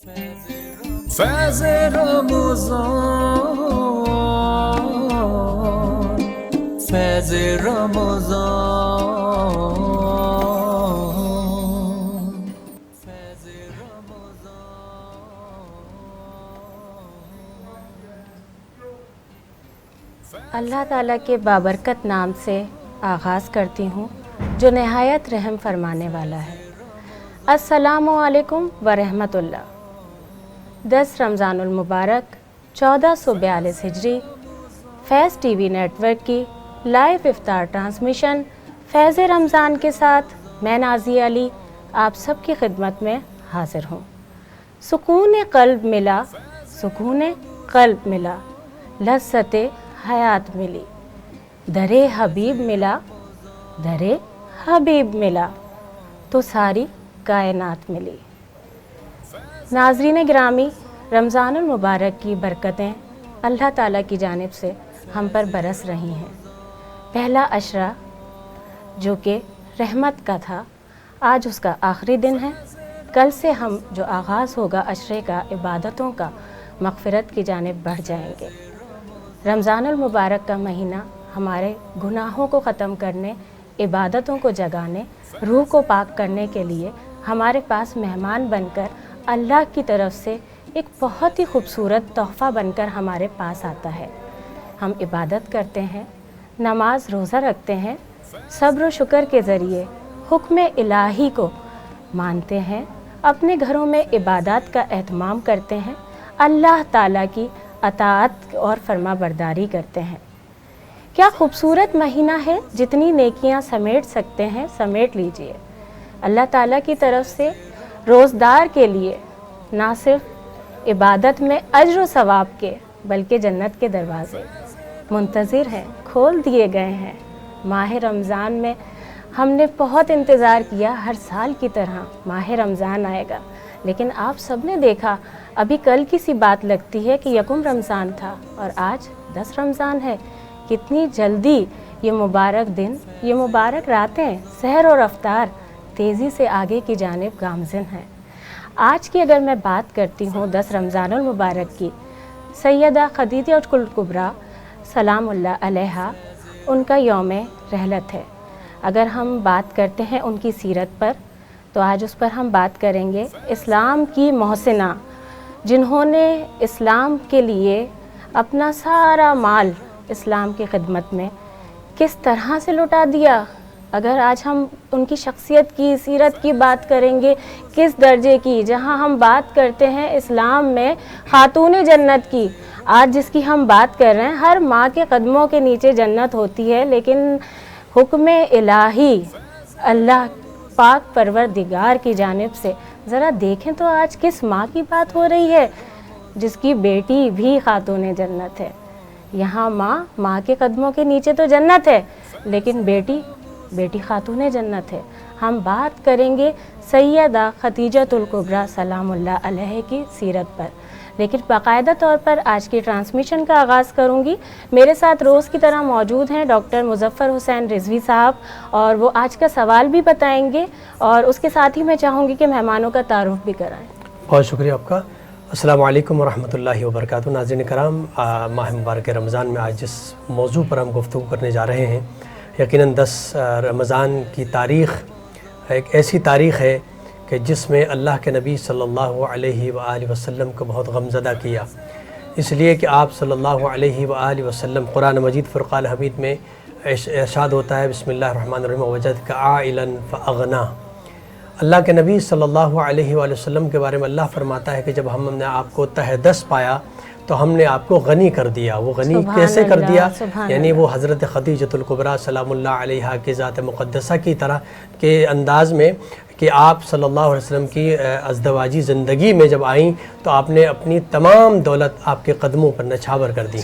فیض رمضان، فیض رمضان، فیض رمضان۔ اللہ تعالیٰ کے بابرکت نام سے آغاز کرتی ہوں جو نہایت رحم فرمانے والا ہے۔ السلام علیکم ورحمۃ اللہ۔ 10 رمضان المبارک 1442 ہجری فیض ٹی وی نیٹ ورک کی لائیو افطار ٹرانسمیشن فیض رمضان کے ساتھ میں نازیہ علی آپ سب کی خدمت میں حاضر ہوں۔ سکون قلب ملا، سکون قلب ملا، لذت حیات ملی، در حبیب ملا، در حبیب ملا تو ساری کائنات ملی۔ ناظرین گرامی، رمضان المبارک کی برکتیں اللہ تعالیٰ کی جانب سے ہم پر برس رہی ہیں۔ پہلا عشرہ جو کہ رحمت کا تھا، آج اس کا آخری دن ہے۔ کل سے ہم جو آغاز ہوگا عشرے کا، عبادتوں کا، مغفرت کی جانب بڑھ جائیں گے۔ رمضان المبارک کا مہینہ ہمارے گناہوں کو ختم کرنے، عبادتوں کو جگانے، روح کو پاک کرنے کے لیے ہمارے پاس مہمان بن کر اللہ کی طرف سے ایک بہت ہی خوبصورت تحفہ بن کر ہمارے پاس آتا ہے۔ ہم عبادت کرتے ہیں، نماز روزہ رکھتے ہیں، صبر و شکر کے ذریعے حکم الہی کو مانتے ہیں، اپنے گھروں میں عبادات کا اہتمام کرتے ہیں، اللہ تعالیٰ کی اطاعت اور فرما برداری کرتے ہیں۔ کیا خوبصورت مہینہ ہے، جتنی نیکیاں سمیٹ سکتے ہیں سمیٹ لیجئے۔ اللہ تعالیٰ کی طرف سے روزدار کے لیے نہ صرف عبادت میں اجر و ثواب کے بلکہ جنت کے دروازے منتظر ہیں، کھول دیے گئے ہیں۔ ماہ رمضان میں ہم نے بہت انتظار کیا، ہر سال کی طرح ماہ رمضان آئے گا، لیکن آپ سب نے دیکھا ابھی کل کی سی بات لگتی ہے کہ یکم رمضان تھا اور آج 10 رمضان ہے۔ کتنی جلدی یہ مبارک دن، یہ مبارک راتیں سحر اور افطار تیزی سے آگے کی جانب گامزن ہیں۔ آج کی اگر میں بات کرتی ہوں 10 رمضان المبارک کی، سیدہ خدیجہ الکبریٰ سلام اللہ علیہا، ان کا یوم رحلت ہے۔ اگر ہم بات کرتے ہیں ان کی سیرت پر تو آج اس پر ہم بات کریں گے۔ اسلام کی محسنہ، جنہوں نے اسلام کے لیے اپنا سارا مال اسلام کی خدمت میں کس طرح سے لٹا دیا۔ اگر آج ہم ان کی شخصیت کی، سیرت کی بات کریں گے، کس درجے کی، جہاں ہم بات کرتے ہیں اسلام میں خاتون جنت کی، آج جس کی ہم بات کر رہے ہیں، ہر ماں کے قدموں کے نیچے جنت ہوتی ہے، لیکن حکم الہی اللہ پاک پروردگار کی جانب سے ذرا دیکھیں تو آج کس ماں کی بات ہو رہی ہے جس کی بیٹی بھی خاتون جنت ہے۔ یہاں ماں کے قدموں کے نیچے تو جنت ہے، لیکن بیٹی خاتون جنت ہے۔ ہم بات کریں گے سیدہ خدیجہ الکبریٰ سلام اللہ علیہ کی سیرت پر، لیکن باقاعدہ طور پر آج کی ٹرانسمیشن کا آغاز کروں گی۔ میرے ساتھ روز کی طرح موجود ہیں ڈاکٹر مظفر حسین رضوی صاحب، اور وہ آج کا سوال بھی بتائیں گے، اور اس کے ساتھ ہی میں چاہوں گی کہ مہمانوں کا تعارف بھی کرائیں۔ بہت شکریہ آپ کا۔ السلام علیکم ورحمۃ اللہ وبرکاتہ۔ ناظرین کرام، ماہ مبارک رمضان میں آج جس موضوع پر ہم گفتگو کرنے جا رہے ہیں، یقیناً 10 رمضان کی تاریخ ایک ایسی تاریخ ہے کہ جس میں اللہ کے نبی صلی اللہ علیہ وآلہ وسلم کو بہت غمزدہ کیا، اس لیے کہ آپ صلی اللہ علیہ وآلہ وسلم، قرآن مجید فرقان حمید میں ارشاد ہوتا ہے، بسم اللہ الرحمن الرحیم، وجدک عائلا فاغنا۔ اللہ کے نبی صلی اللہ علیہ وآلہ وسلم کے بارے میں اللہ فرماتا ہے کہ جب ہم نے آپ کو تہ دست پایا تو ہم نے آپ کو غنی کر دیا۔ وہ غنی کیسے کر دیا؟ یعنی وہ حضرت خدیجہ الکبریٰ سلام اللہ علیہا کی ذات مقدسہ کی طرح کے انداز میں کہ آپ صلی اللہ علیہ وسلم کی ازدواجی زندگی میں جب آئیں تو آپ نے اپنی تمام دولت آپ کے قدموں پر نچھاور کر دی،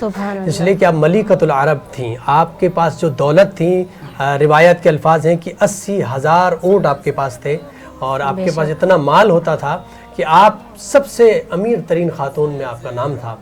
اس لیے کہ آپ ملکۃ العرب تھیں۔ آپ کے پاس جو دولت تھی، روایت کے الفاظ ہیں کہ 80,000 اونٹ آپ کے پاس تھے، اور آپ کے پاس اتنا مال ہوتا تھا کہ آپ سب سے امیر ترین خاتون میں آپ کا نام تھا،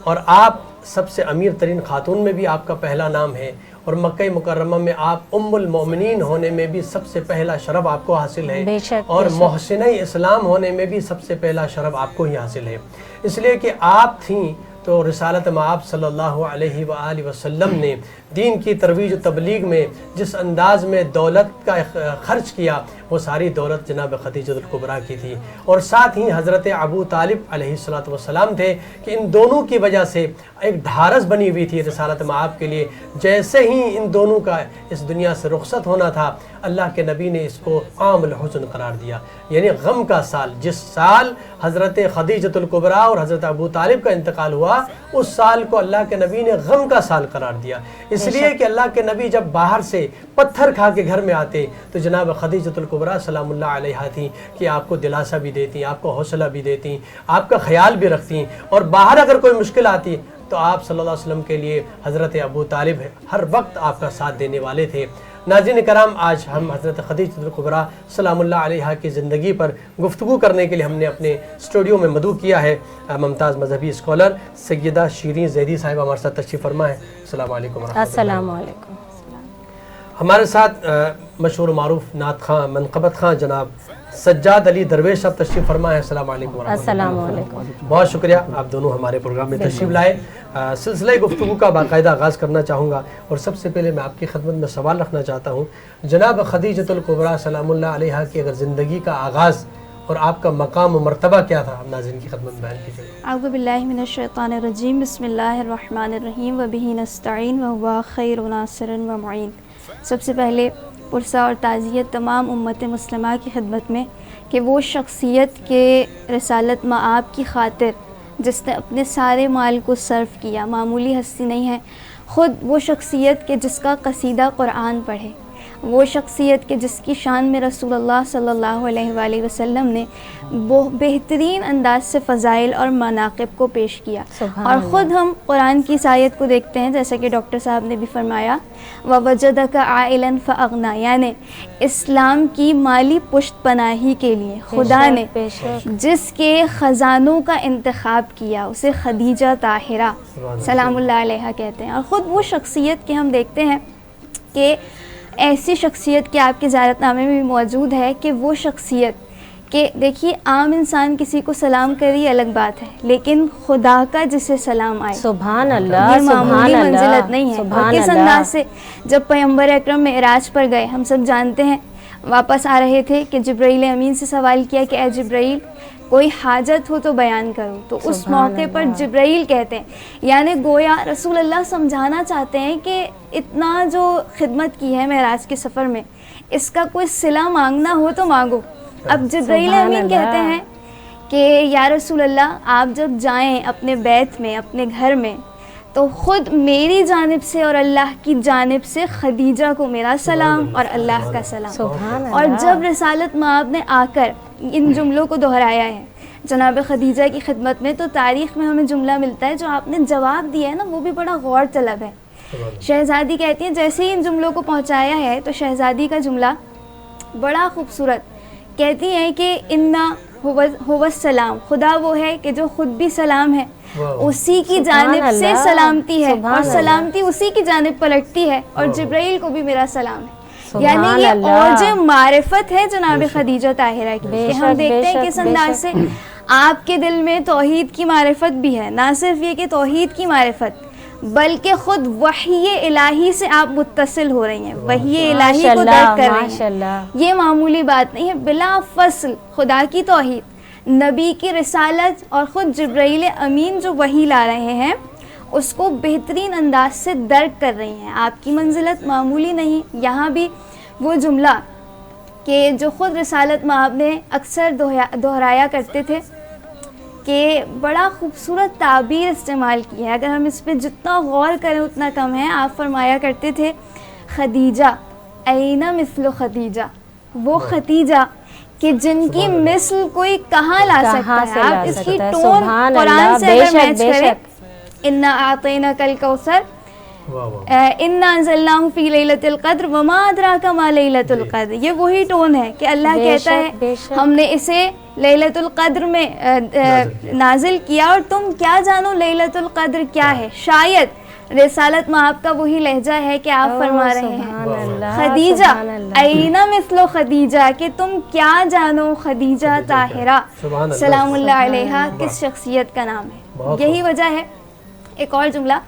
اور آپ سب سے امیر ترین خاتون میں بھی آپ کا پہلا نام ہے، اور مکہ مکرمہ میں آپ ام المؤمنین ہونے میں بھی سب سے پہلا شرف آپ کو حاصل ہے، بے شک، اور بے شک۔ محسنہ اسلام ہونے میں بھی سب سے پہلا شرف آپ کو ہی حاصل ہے، اس لیے کہ آپ تھیں تو رسالت مآب صلی اللہ علیہ وآلہ وسلم نے دین کی ترویج و تبلیغ میں جس انداز میں دولت کا خرچ کیا، وہ ساری دولت جناب خدیجہ الکبریٰ کی تھی، اور ساتھ ہی حضرت ابو طالب علیہ السلام تھے کہ ان دونوں کی وجہ سے ایک ڈھارس بنی ہوئی تھی رسالت مآب کے لیے۔ جیسے ہی ان دونوں کا اس دنیا سے رخصت ہونا تھا، اللہ کے نبی نے اس کو عام الحزن قرار دیا، یعنی غم کا سال۔ جس سال حضرت خدیجہ الکبریٰ اور حضرت ابو طالب کا انتقال ہوا، اس سال کو اللہ کے نبی نے غم کا سال قرار دیا، اس لیے کہ اللہ کے نبی جب باہر سے پتھر کھا کے گھر میں آتے تو جناب خدیجہ الکبریٰ سلام اللہ علیہا تھیں کہ آپ کو دلاسا بھی دیتی، آپ کو حوصلہ بھی دیتی، آپ کا خیال بھی رکھتی، اور باہر اگر کوئی مشکل آتی تو آپ صلی اللہ علیہ وسلم کے لیے حضرت ابو طالب ہر وقت آپ کا ساتھ دینے والے تھے۔ ناظرین کرام، آج ہم حضرت خدیجہ الکبریٰ سلام اللہ علیہا کی زندگی پر گفتگو کرنے کے لیے ہم نے اپنے اسٹوڈیو میں مدعو کیا ہے ممتاز مذہبی اسکالر سیدہ شیریں زیدی صاحبہ ہمارے ساتھ تشریف فرما ہے۔ السلام علیکم ورحمۃ اللہ۔ السلام علیکم۔ ہمارے ساتھ مشہور و معروف نعت خواں منقبت خواں جناب سجاد علی درویش صاحب تشریف فرما ہے۔ السلام علیکم ورحمۃ اللہ۔ السلام علیکم۔ بہت شکریہ، آپ دونوں ہمارے پروگرام میں تشریف لائے۔ سلسلہ گفتگو کا باقاعدہ آغاز کرنا چاہوں گا، اور سب سے پہلے میں آپ کی خدمت میں سوال رکھنا چاہتا ہوں، جناب خدیجہ الکبریٰ سلام اللہ علیہا کی اگر زندگی کا آغاز اور آپ کا مقام و مرتبہ کیا تھا، آپ ناظرین کی خدمت میں بیان کیجیے۔ اعوذ باللہ من الشیطان الرجیم، بسم اللہ الرحمن الرحیم، وبہ نستعین وہو خیر ناصر و معین۔ سب سے پہلے پرسہ اور تعزیت تمام امت مسلمہ کی خدمت میں کہ وہ شخصیت کے رسالت مآب کی خاطر جس نے اپنے سارے مال کو صرف کیا، معمولی ہستی نہیں ہے۔ خود وہ شخصیت کہ جس کا قصیدہ قرآن پڑھے، وہ شخصیت کہ جس کی شان میں رسول اللہ صلی اللہ علیہ وآلہ وسلم نے وہ بہترین انداز سے فضائل اور مناقب کو پیش کیا، اور خود ہم قرآن کی اس آیت کو دیکھتے ہیں جیسا کہ ڈاکٹر صاحب نے بھی فرمایا وَوَجَدَكَ عَائِلًا فَأَغْنَىٰ، یعنی اسلام کی مالی پشت پناہی کے لیے خدا نے جس کے خزانوں کا انتخاب کیا اسے خدیجہ طاہرہ سلام اللہ علیہا کہتے ہیں۔ اور خود وہ شخصیت کہ ہم دیکھتے ہیں کہ ایسی شخصیت کہ آپ کے زیارت نامے میں بھی موجود ہے کہ وہ شخصیت کہ دیکھیے عام انسان کسی کو سلام کرے یہ الگ بات ہے، لیکن خدا کا جسے سلام آئے سبحان اللہ، یہ معمولی منزلت نہیں ہے۔ اور کس انداز سے جب پیغمبر اکرم معراج پر گئے، ہم سب جانتے ہیں واپس آ رہے تھے کہ جبرائیل امین سے سوال کیا کہ اے جبرائیل کوئی حاجت ہو تو بیان کرو، تو اس موقع پر جبرائیل کہتے ہیں، یعنی گویا رسول اللہ سمجھانا چاہتے ہیں کہ اتنا جو خدمت کی ہے معراج کے سفر میں، اس کا کوئی صلہ مانگنا ہو تو مانگو۔ اب جبرائیل امین کہتے ہیں کہ یا رسول اللہ آپ جب جائیں اپنے بیت میں، اپنے گھر میں، تو خود میری جانب سے اور اللہ کی جانب سے خدیجہ کو میرا سلام اور اللہ کا سلام۔ اور جب رسالت مآب نے آ کر ان جملوں کو دہرایا ہے جناب خدیجہ کی خدمت میں، تو تاریخ میں ہمیں جملہ ملتا ہے جو آپ نے جواب دیا ہے نا، وہ بھی بڑا غور طلب ہے۔ شہزادی کہتی ہیں جیسے ہی ان جملوں کو پہنچایا ہے تو شہزادی کا جملہ بڑا خوبصورت کہتی ہیں کہ انا هو السلام، خدا وہ ہے کہ جو خود بھی سلام ہے، اسی کی جانب سے سلامتی ہے، اور سلامتی اسی کی جانب پلٹتی ہے، اور جبرائیل کو بھی میرا سلام ہے۔ یعنی یہ اوج معرفت ہے جناب خدیجہ طاہرہ کی، کہ ہم دیکھتے ہیں کس انداز سے آپ کے دل میں توحید کی معرفت بھی ہے، نہ صرف یہ کہ توحید کی معرفت بلکہ خود وحی الہی سے آپ متصل ہو رہی ہیں، وحی الہی کو درک کر رہی ہیں۔ یہ معمولی بات نہیں ہے، بلا فصل خدا کی توحید، نبی کی رسالت، اور خود جبرائیل امین جو وحی لا رہے ہیں اس کو بہترین انداز سے درک کر رہی ہیں۔ آپ کی منزلت معمولی نہیں۔ یہاں بھی وہ جملہ کہ جو خود رسالت مآب نے اکثر دہرایا کرتے تھے کہ بڑا خوبصورت تعبیر استعمال کی ہے، اگر ہم اس پہ جتنا غور کریں اتنا کم ہے۔ آپ فرمایا کرتے تھے خدیجہ اینا مثل خدیجہ، وہ خدیجہ کہ جن کی مثل کوئی کہاں لا سکتا ہے۔ آپ اس کی ٹون قرآن سے اگر میچ کریں، انا اعطیناک الکوثر، انا انزلناہ فی لیلۃ القدر وما ادراک ما لیلۃ القدر، یہ وہی ٹون ہے کہ اللہ کہتا ہے ہم نے اسے لیلۃ القدر میں نازل کیا، اور تم کیا جانو لیلۃ القدر کیا ہے۔ شاید رسالت مآب کا وہی لہجہ ہے کہ آپ فرما رہے ہیں سبحان اللہ، خدیجہ سبحان اللہ۔ اینا مثل خدیجہ، کہ تم کیا جانو خدیجہ طاہرہ سبحان اللہ، سلام اللہ علیہا کس شخصیت کا نام ہے۔ یہی وجہ ہے، ایک اور جملہ،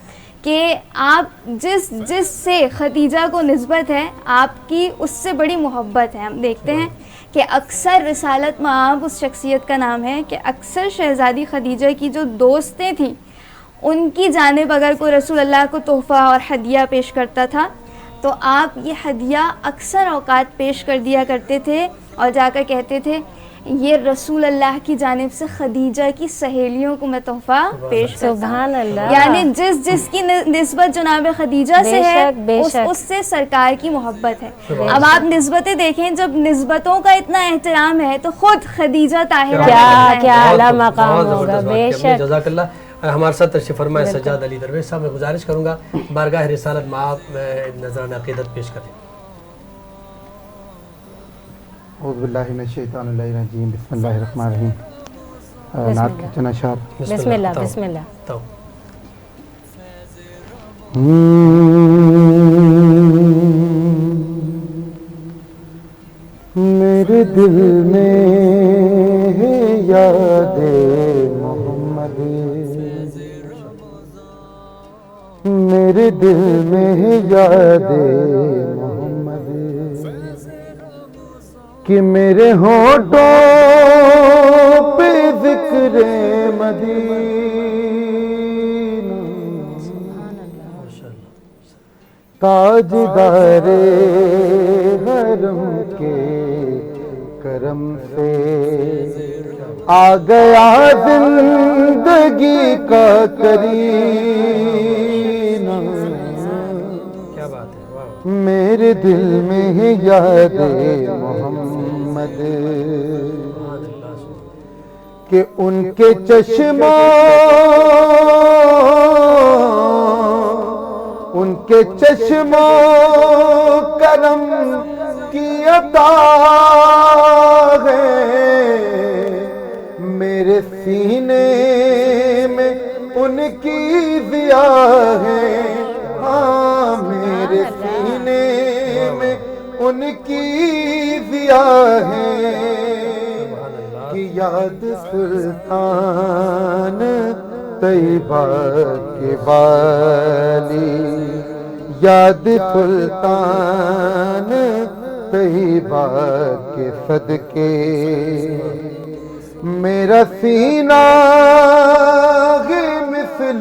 کہ آپ جس سے خدیجہ کو نسبت ہے آپ کی اس سے بڑی محبت ہے۔ ہم دیکھتے ہیں کہ اکثر رسالت مآب اس شخصیت کا نام ہے کہ اکثر شہزادی خدیجہ کی جو دوستیں تھیں ان کی جانب اگر کوئی رسول اللہ کو تحفہ اور ہدیہ پیش کرتا تھا تو آپ یہ ہدیہ اکثر اوقات پیش کر دیا کرتے تھے اور جا کر کہتے تھے یہ رسول اللہ کی جانب سے خدیجہ کی سہیلیوں کو میں تحفہ پیش کرتا ہوں۔ سبحان اللہ، یعنی جس کی نسبت جناب خدیجہ سے ہے اس سے سرکار کی محبت ہے۔ اب آپ نسبتیں دیکھیں، جب نسبتوں کا اتنا احترام ہے تو خود خدیجہ طاہرہ کیا اعلیٰ مقام ہوگا، بے شک۔ جزاک اللہ۔ ہمارے ساتھ تشریف فرمائے سجاد علی درویش صاحب، میں گزارش کروں گا بارگاہ رسالت مآب میں نذران عقیدت پیش کریں۔ اعوذ باللہ من الشیطان الرجیم، بسم اللہ الرحمن الرحیم۔ نعت کے چند اشعار۔ بسم اللہ، بسم اللہ۔ تو میرے دل میں ہے یاد محمد، میرے دل میں ہے یاد محمد، کہ میرے ہونٹوں پہ ذکر مدینہ، تاجدار حرم کے کرم سے آ گیا زندگی کا کرینہ، کیا بات ہے، واہ۔ میرے دل میں ہے یاد محمد، کہ ان کے چشموں کرم کی عطا ہے، میرے سینے میں ان کی ضیا ہے، ہاں میرے سینے میں ان کی ضیا ہے، کہ یاد سلطان طیبہ کے والی، یاد سلطان طیبہ کے صدقے میرا سینہ ہے مثل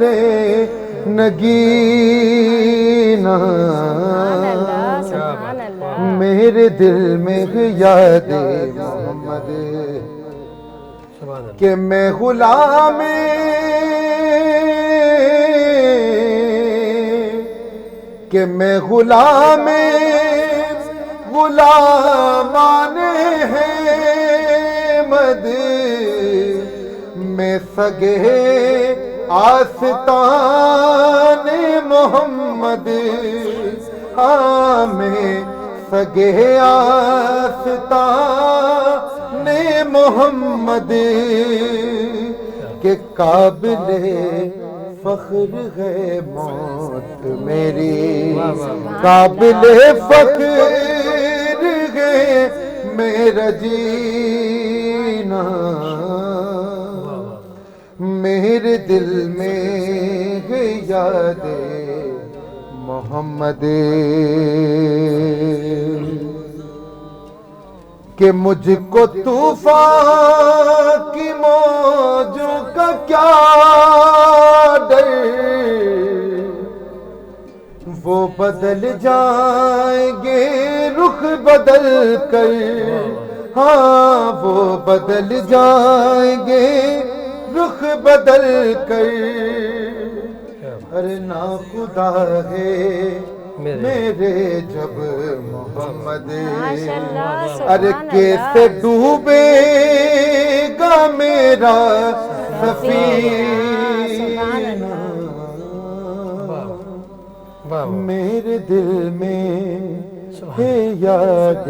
نگینہ، میرے دل میں ہے یاد محمد، کہ میں غلام غلامان احمد، میں سگے آستان محمد، ہاں میں سگے آستان محمد، کہ قابل فخر ہے موت میری، قابل فخر ہے میرا جینا، میرے دل میں ہے یاد محمد، کہ مجھ کو طوفان کی موجوں کا کیا ڈر، وہ بدل جائیں گے رخ بدل کر، ہاں وہ بدل جائیں گے رخ بدل کر، ارے نا خدا ہے میرے جب محمد، ارے کیسے ڈوبے گا میرا سفینہ، میرے دل میں ہے یاد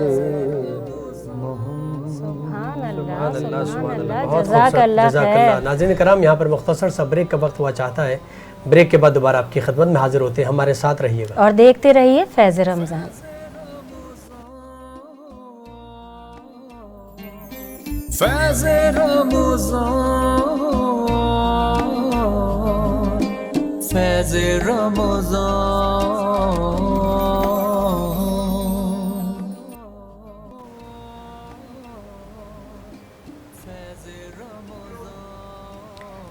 جزاک جزاک اللہ اللہ۔ ناظرین کرام، یہاں پر مختصر سا بریک کا وقت ہوا چاہتا ہے، بریک کے بعد دوبارہ آپ کی خدمت میں حاضر ہوتے ہیں، ہمارے ساتھ رہیے گا اور دیکھتے رہیے فیض رمضان۔ فیض رمضان، فیض رمضان۔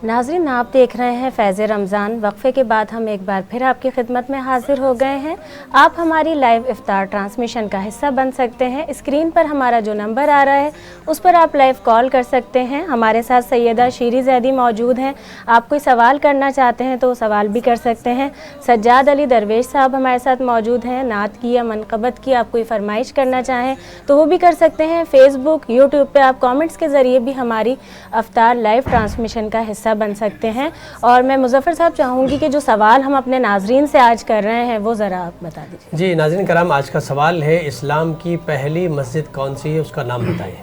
ناظرین، آپ دیکھ رہے ہیں فیض رمضان۔ وقفے کے بعد ہم ایک بار پھر آپ کی خدمت میں حاضر ہو گئے ہیں۔ آپ ہماری لائیو افطار ٹرانسمیشن کا حصہ بن سکتے ہیں۔ اسکرین پر ہمارا جو نمبر آ رہا ہے اس پر آپ لائیو کال کر سکتے ہیں۔ ہمارے ساتھ سیدہ شیری زیدی موجود ہیں، آپ کوئی سوال کرنا چاہتے ہیں تو سوال بھی کر سکتے ہیں۔ سجاد علی درویش صاحب ہمارے ساتھ موجود ہیں، نعت کی یا منقبت کی آپ کوئی فرمائش کرنا چاہیں تو وہ بھی کر سکتے ہیں۔ فیس بک، یوٹیوب پہ آپ کامنٹس کے ذریعے بھی ہماری افطار لائیو ٹرانسمیشن کا حصہ بن سکتے ہیں۔ اور میں مظفر صاحب چاہوں گی کہ جو سوال ہم اپنے ناظرین سے آج کر رہے ہیں وہ ذرا آپ بتا دیجیے۔ جی ناظرین کرام، آج کا سوال ہے اسلام کی پہلی مسجد کون سی ہے، اس کا نام بتائیں۔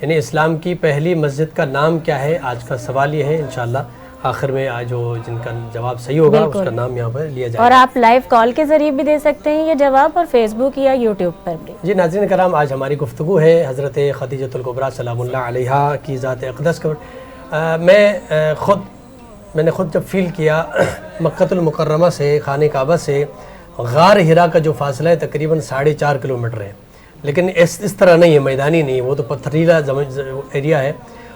یعنی اسلام کی پہلی مسجد کا نام کیا ہے، آج کا سوال یہ ہے۔ انشاءاللہ آخر میں جو جن کا جواب صحیح ہوگا اس کا نام یہاں پر لیا جائے گا۔ اور آپ لائیو کال کے ذریعے بھی دے سکتے ہیں یہ جواب، اور فیس بک یا یوٹیوب پر بھی۔ جی ناظرین کرام، آج ہماری گفتگو ہے حضرت خدیجۃ الکبریٰ سلام اللہ علیہا کی ذات اقدس پر۔ میں نے خود جب فیل کیا مکہ المکرمہ سے، خانہ کعبہ سے غار ہرا کا جو فاصلہ ہے تقریباً 4.5 کلومیٹر ہے، لیکن اس طرح نہیں ہے، میدانی نہیں ہے، وہ تو پتھریلا ایریا ہے۔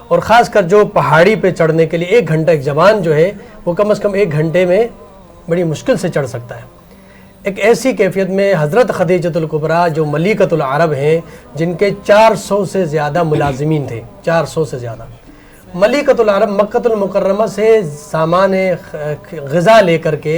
اور خاص کر جو پہاڑی پہ چڑھنے کے لیے 1 گھنٹہ ایک جوان جو ہے وہ کم از کم 1 گھنٹے میں بڑی مشکل سے چڑھ سکتا ہے۔ ایک ایسی کیفیت میں حضرت خدیجۃ الکبریٰ جو ملیکۃ العرب ہیں، جن کے 400 سے زیادہ ملازمین تھے، 400 سے زیادہ، ملیکۃ العرب مکہ المکرمہ سے سامان غذا لے کر کے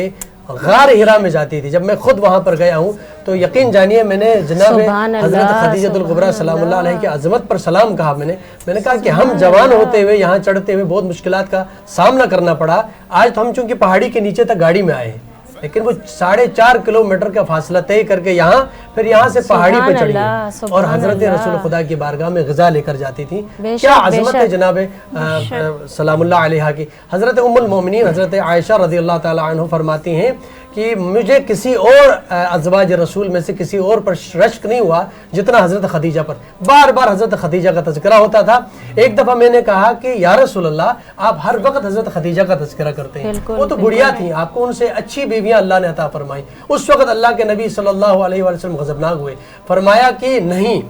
غار ہرا میں جاتی تھی۔ جب میں خود وہاں پر گیا ہوں تو یقین جانیے میں نے جناب حضرت خدیجۃ الکبریٰ سلام اللہ علیہ کی عظمت پر سلام کہا۔ میں نے کہا کہ ہم جوان ہوتے ہوئے یہاں چڑھتے ہوئے بہت مشکلات کا سامنا کرنا پڑا۔ آج تو ہم چونکہ پہاڑی کے نیچے تک گاڑی میں آئے ہیں، لیکن وہ 4.5 کلومیٹر کا فاصلہ طے کر کے پھر یہاں سے پہاڑی پہ چڑھی اور حضرت رسول خدا کی بارگاہ میں غذا لے کر جاتی تھی۔ کیا عظمت ہے جناب سلام اللہ علیہا کی۔ حضرت ام المومنین حضرت عائشہ رضی اللہ تعالی عنہ فرماتی ہیں کہ مجھے کسی اور ازواج رسول میں سے کسی اور پر رشک نہیں ہوا جتنا حضرت خدیجہ پر۔ بار بار حضرت خدیجہ کا تذکرہ ہوتا تھا۔ ایک دفعہ میں نے کہا کہ یا رسول اللہ، آپ ہر وقت حضرت خدیجہ کا تذکرہ کرتے ہیں، وہ تو بڑھیا تھیں، آپ کو ان سے اچھی بیویاں اللہ نے عطا فرمائی۔ اس وقت اللہ کے نبی صلی اللہ علیہ وسلم غضبناک ہوئے، فرمایا کہ نہیں،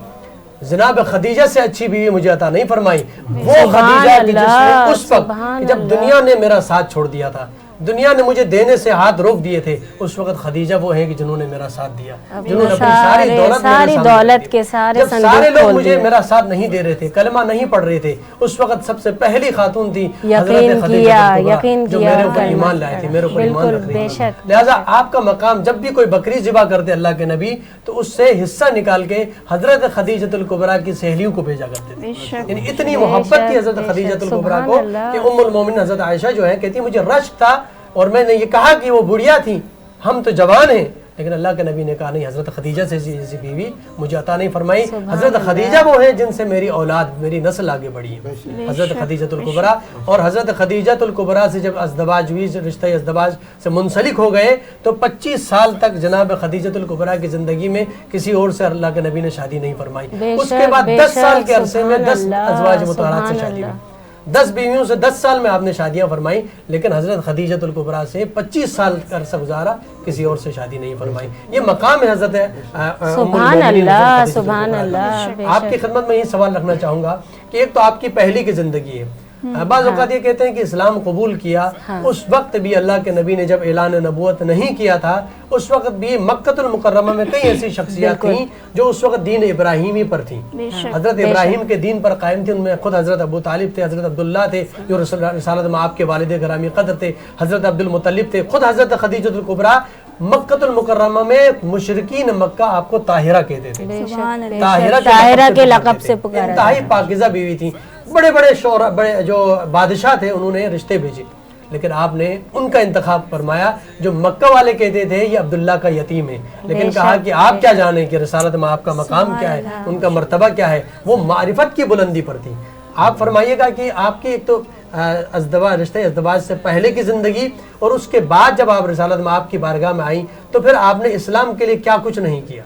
جناب خدیجہ سے اچھی بیوی مجھے عطا نہیں فرمائی، وہ خدیجہ کی جس نے اس وقت جب دنیا نے میرا ساتھ چھوڑ دیا تھا، دنیا نے مجھے دینے سے ہاتھ روک دیے تھے، اس وقت خدیجہ وہ ہیں کہ جنہوں نے میرا ساتھ دیا، جنہوں نے اپنی ساری دولت کے جب سارے لوگ مجھے میرا ساتھ نہیں دے رہے تھے، کلمہ نہیں پڑھ رہے تھے، اس وقت سب سے پہلی خاتون تھی حضرت خدیجہ جو میرے اوپر ایمان لائے تھے، میرے اوپر ایمان رکھ رہی تھی۔ لہٰذا آپ کا مقام، جب بھی کوئی بکری ذبح کرتے اللہ کے نبی تو اس سے حصہ نکال کے حضرت خدیجۃ الکبریٰ کی سہیلیوں کو بھیجا کرتے تھے۔ یعنی اتنی محبت تھی حضرت خدیجۃ الکبریٰ کو کہ ام المومنین حضرت عائشہ جو ہے کہتی مجھے رشک تھا، اور میں نے یہ کہا کہ وہ بڑھیا تھیں، ہم تو جوان ہیں، لیکن اللہ کے نبی نے کہا نہیں، حضرت خدیجہ سے ایسی بیوی مجھے عطا نہیں فرمائی۔ حضرت خدیجہ وہ ہیں جن سے میری اولاد، میری نسل آگے بڑھی ہے، حضرت خدیجۃ الکبریٰ۔ اور حضرت خدیجۃ الکبریٰ سے جب ازدواج ہوئی، رشتہ ازدواج سے منسلک ہو گئے تو 25 سال تک جناب خدیجۃ الکبریٰ کی زندگی میں کسی اور سے اللہ کے نبی نے شادی نہیں فرمائی۔ اس کے بعد 10 سال کے عرصے میں 10 ازواج مطہرات سے شادی ہوئی، 10 بیویوں سے 10 سال میں آپ نے شادیاں فرمائی، لیکن حضرت خدیجۃ الکبریٰ سے 25 سال کا عرصہ گزارا، کسی اور سے شادی نہیں فرمائی۔ یہ مقام ہے حضرت سبحان اللہ، سبحان اللہ۔ آپ کی خدمت میں یہ سوال رکھنا چاہوں گا کہ ایک تو آپ کی پہلی کی زندگی ہے، بعض اوقات یہ کہتے ہیں کہ اسلام قبول کیا، اس وقت بھی اللہ کے نبی نے جب اعلان نبوت نہیں کیا تھا، اس وقت بھی مکہ المکرمہ میں کئی ایسی شخصیات تھیں جو اس وقت دین ابراہیمی پر تھیں، حضرت ابراہیم کے دین پر قائم تھے۔ ان میں خود حضرت ابو طالب تھے، حضرت عبداللہ تھے جو رسالت میں آپ کے والد گرامی قدر تھے، حضرت عبد المطلب تھے، خود حضرت خدیجۃ الکبریٰ مکہ المکرمہ میں مشرکین مکہ آپ کو طاہرہ کہتے تھے، طاہرہ کے لقب سے پکارا، انتہائی پاکیزہ بیوی تھی۔ بڑے بڑے جو بادشاہ تھے انہوں نے رشتے بھیجے، لیکن آپ نے ان کا انتخاب فرمایا جو مکہ والے کہتے تھے یہ عبداللہ کا یتیم ہے، لیکن کہا کہ آپ کیا جانیں کہ رسالت میں آپ کا مقام کیا ہے، ان کا مرتبہ کیا ہے، وہ معرفت کی بلندی پر تھی۔ آپ فرمائیے گا کہ آپ کی ایک تو ازدواج رشتہ ازدواج سے پہلے کی زندگی اور اس کے بعد جب آپ رسالت میں آپ کی بارگاہ میں آئیں تو پھر آپ نے اسلام کے لیے کیا کچھ نہیں کیا؟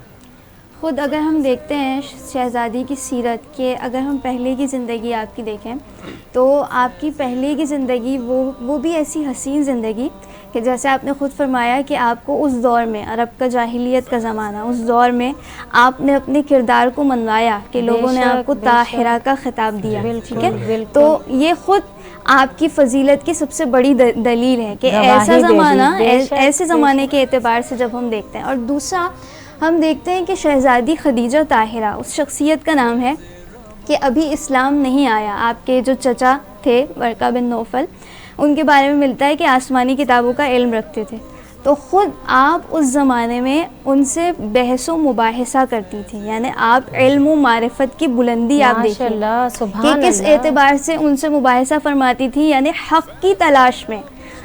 خود اگر ہم دیکھتے ہیں شہزادی کی سیرت کہ اگر ہم پہلے کی زندگی آپ کی دیکھیں تو آپ کی پہلے کی زندگی وہ بھی ایسی حسین زندگی کہ جیسے آپ نے خود فرمایا کہ آپ کو اس دور میں عرب کا جاہلیت کا زمانہ، اس دور میں آپ نے اپنے کردار کو منوایا کہ لوگوں نے آپ کو طاہرہ کا خطاب دیا، ٹھیک ہے؟ تو یہ خود آپ کی فضیلت کی سب سے بڑی دلیل ہے کہ ایسا زمانہ، ایسے زمانے کے اعتبار سے جب ہم دیکھتے ہیں۔ اور دوسرا ہم دیکھتے ہیں کہ شہزادی خدیجہ طاہرہ اس شخصیت کا نام ہے کہ ابھی اسلام نہیں آیا۔ آپ کے جو چچا تھے ورقہ بن نوفل، ان کے بارے میں ملتا ہے کہ آسمانی کتابوں کا علم رکھتے تھے، تو خود آپ اس زمانے میں ان سے بحث و مباحثہ کرتی تھی، یعنی آپ علم و معرفت کی بلندی آپ دیکھیں کہ کس اعتبار سے ان سے مباحثہ فرماتی تھی، یعنی حق کی تلاش میں،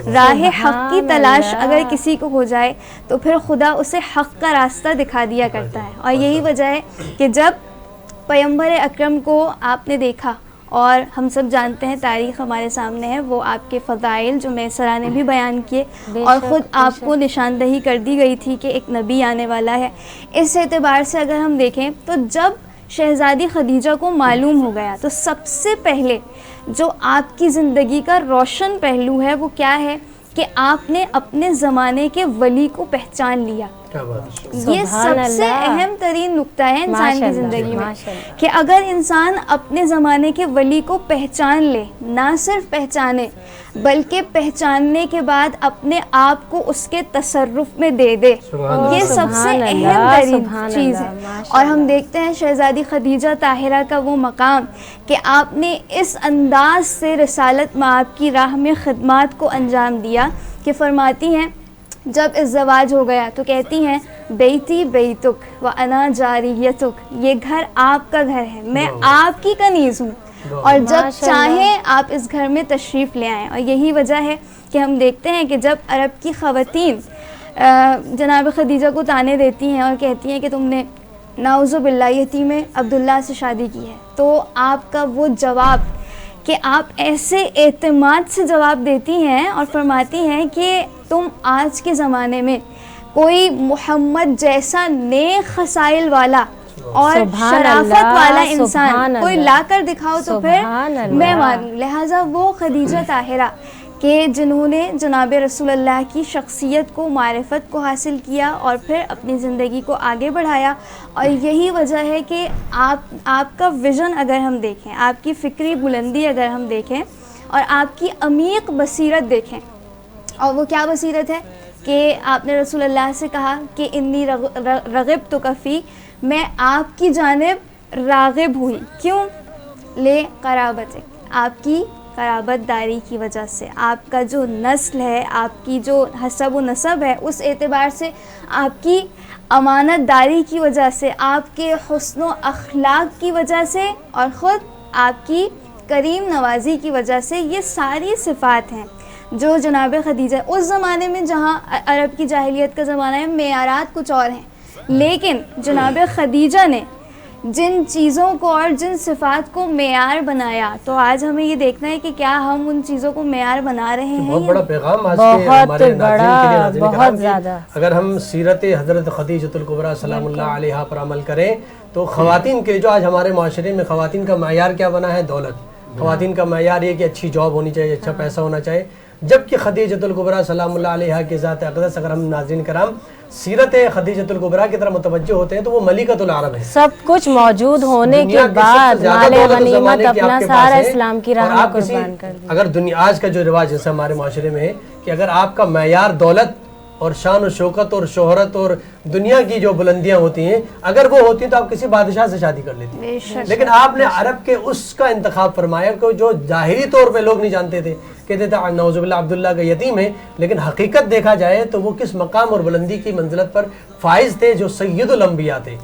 راہ حق کی تلاش اگر کسی کو ہو جائے تو پھر خدا اسے حق کا راستہ دکھا دیا کرتا ہے۔ اور یہی وجہ ہے کہ جب پیغمبر اکرم کو آپ نے دیکھا، اور ہم سب جانتے ہیں، تاریخ ہمارے سامنے ہے، وہ آپ کے فضائل جو میسرہ نے بھی بیان کیے اور خود آپ کو نشاندہی کر دی گئی تھی کہ ایک نبی آنے والا ہے۔ اس اعتبار سے اگر ہم دیکھیں تو جب شہزادی خدیجہ کو معلوم ہو گیا تو سب سے پہلے جو آپ کی زندگی کا روشن پہلو ہے وہ کیا ہے کہ آپ نے اپنے زمانے کے ولی کو پہچان لیا۔ یہ سب سے اہم ترین نقطہ ہے انسان کی زندگی میں کہ اگر انسان اپنے زمانے کے ولی کو پہچان لے، نہ صرف پہچانے بلکہ پہچاننے کے بعد اپنے آپ کو اس کے تصرف میں دے دے، یہ سب سے اہم ترین چیز ہے۔ اور ہم دیکھتے ہیں شہزادی خدیجہ طاہرہ کا وہ مقام کہ آپ نے اس انداز سے رسالت میں آپ کی راہ میں خدمات کو انجام دیا کہ فرماتی ہیں جب ازدواج ہو گیا تو کہتی ہیں بیتی بیتک و انا جاریتک، یہ گھر آپ کا گھر ہے، میں آپ کی کنیز ہوں، اور جب چاہیں آپ اس گھر میں تشریف لے آئیں۔ اور یہی وجہ ہے کہ ہم دیکھتے ہیں کہ جب عرب کی خواتین جناب خدیجہ کو طعنے دیتی ہیں اور کہتی ہیں کہ تم نے نعوذ باللہ یتیم عبداللہ سے شادی کی ہے، تو آپ کا وہ جواب کہ آپ ایسے اعتماد سے جواب دیتی ہیں اور فرماتی ہیں کہ تم آج کے زمانے میں کوئی محمد جیسا نیک خصائل والا اور شرافت والا انسان کوئی لا کر دکھاؤ تو پھر میں مانوں۔ لہٰذا وہ خدیجہ طاہرہ کہ جنہوں نے جناب رسول اللہ کی شخصیت کو، معرفت کو حاصل کیا اور پھر اپنی زندگی کو آگے بڑھایا، اور یہی وجہ ہے کہ آپ کا ویژن اگر ہم دیکھیں، آپ کی فکری بلندی اگر ہم دیکھیں اور آپ کی عمیق بصیرت دیکھیں، اور وہ کیا بصیرت ہے کہ آپ نے رسول اللہ سے کہا کہ انی رغبت کفی، میں آپ کی جانب راغب ہوئی، کیوں؟ لے قرابت، آپ کی قرابت داری کی وجہ سے، آپ کا جو نسل ہے، آپ کی جو حسب و نسب ہے، اس اعتبار سے، آپ کی امانت داری کی وجہ سے، آپ کے حسن و اخلاق کی وجہ سے، اور خود آپ کی کریم نوازی کی وجہ سے، یہ ساری صفات ہیں جو جناب خدیجہ اس زمانے میں، جہاں عرب کی جاہلیت کا زمانہ ہے، معیارات کچھ اور ہیں، لیکن جناب خدیجہ نے جن چیزوں کو اور جن صفات کو معیار بنایا، تو آج ہمیں یہ دیکھنا ہے کہ کیا ہم ان چیزوں کو معیار بنا رہے ہیں۔ بہت بڑا پیغام آج کے ہمارے ناظرین کے لیے، بہت زیادہ، اگر ہم سیرت حضرت خدیجۃ الکبریٰ سلام اللہ علیہا پر عمل کریں تو خواتین کے جو آج ہمارے معاشرے میں خواتین کا معیار کیا بنا ہے؟ دولت۔ خواتین کا معیار یہ کہ اچھی جاب ہونی چاہیے، اچھا پیسہ ہونا چاہیے، جبکہ خدیجۃ الکبریٰ سلام اللہ علیہا کے ذات اقدس اگر ہم ناظرین کرام سیرت خدیجۃ الکبریٰ کی طرف متوجہ ہوتے ہیں تو وہ ملکۃ العرب ہے، سب کچھ موجود ہونے کے بعد مال غنیمت اپنا سارا اسلام کی راہ میں قربان کر دیا۔ اگر دنیا آج کا جو رواج جیسا ہمارے معاشرے میں ہے کہ اگر آپ کا معیار دولت اور شان و شوکت اور شہرت اور دنیا کی جو بلندیاں ہوتی ہیں اگر وہ ہوتی ہیں تو آپ کسی بادشاہ سے شادی کر لیتے ہیں، لیکن آپ نے عرب کے اس کا انتخاب فرمایا کہ جو ظاہری طور پہ لوگ نہیں جانتے تھے، کہتے تھے نعوذ باللہ عبداللہ کا یتیم ہے، لیکن حقیقت دیکھا جائے تو وہ کس مقام اور بلندی کی منزلت پر فائز تھے، جو سید الانبیاء تھے،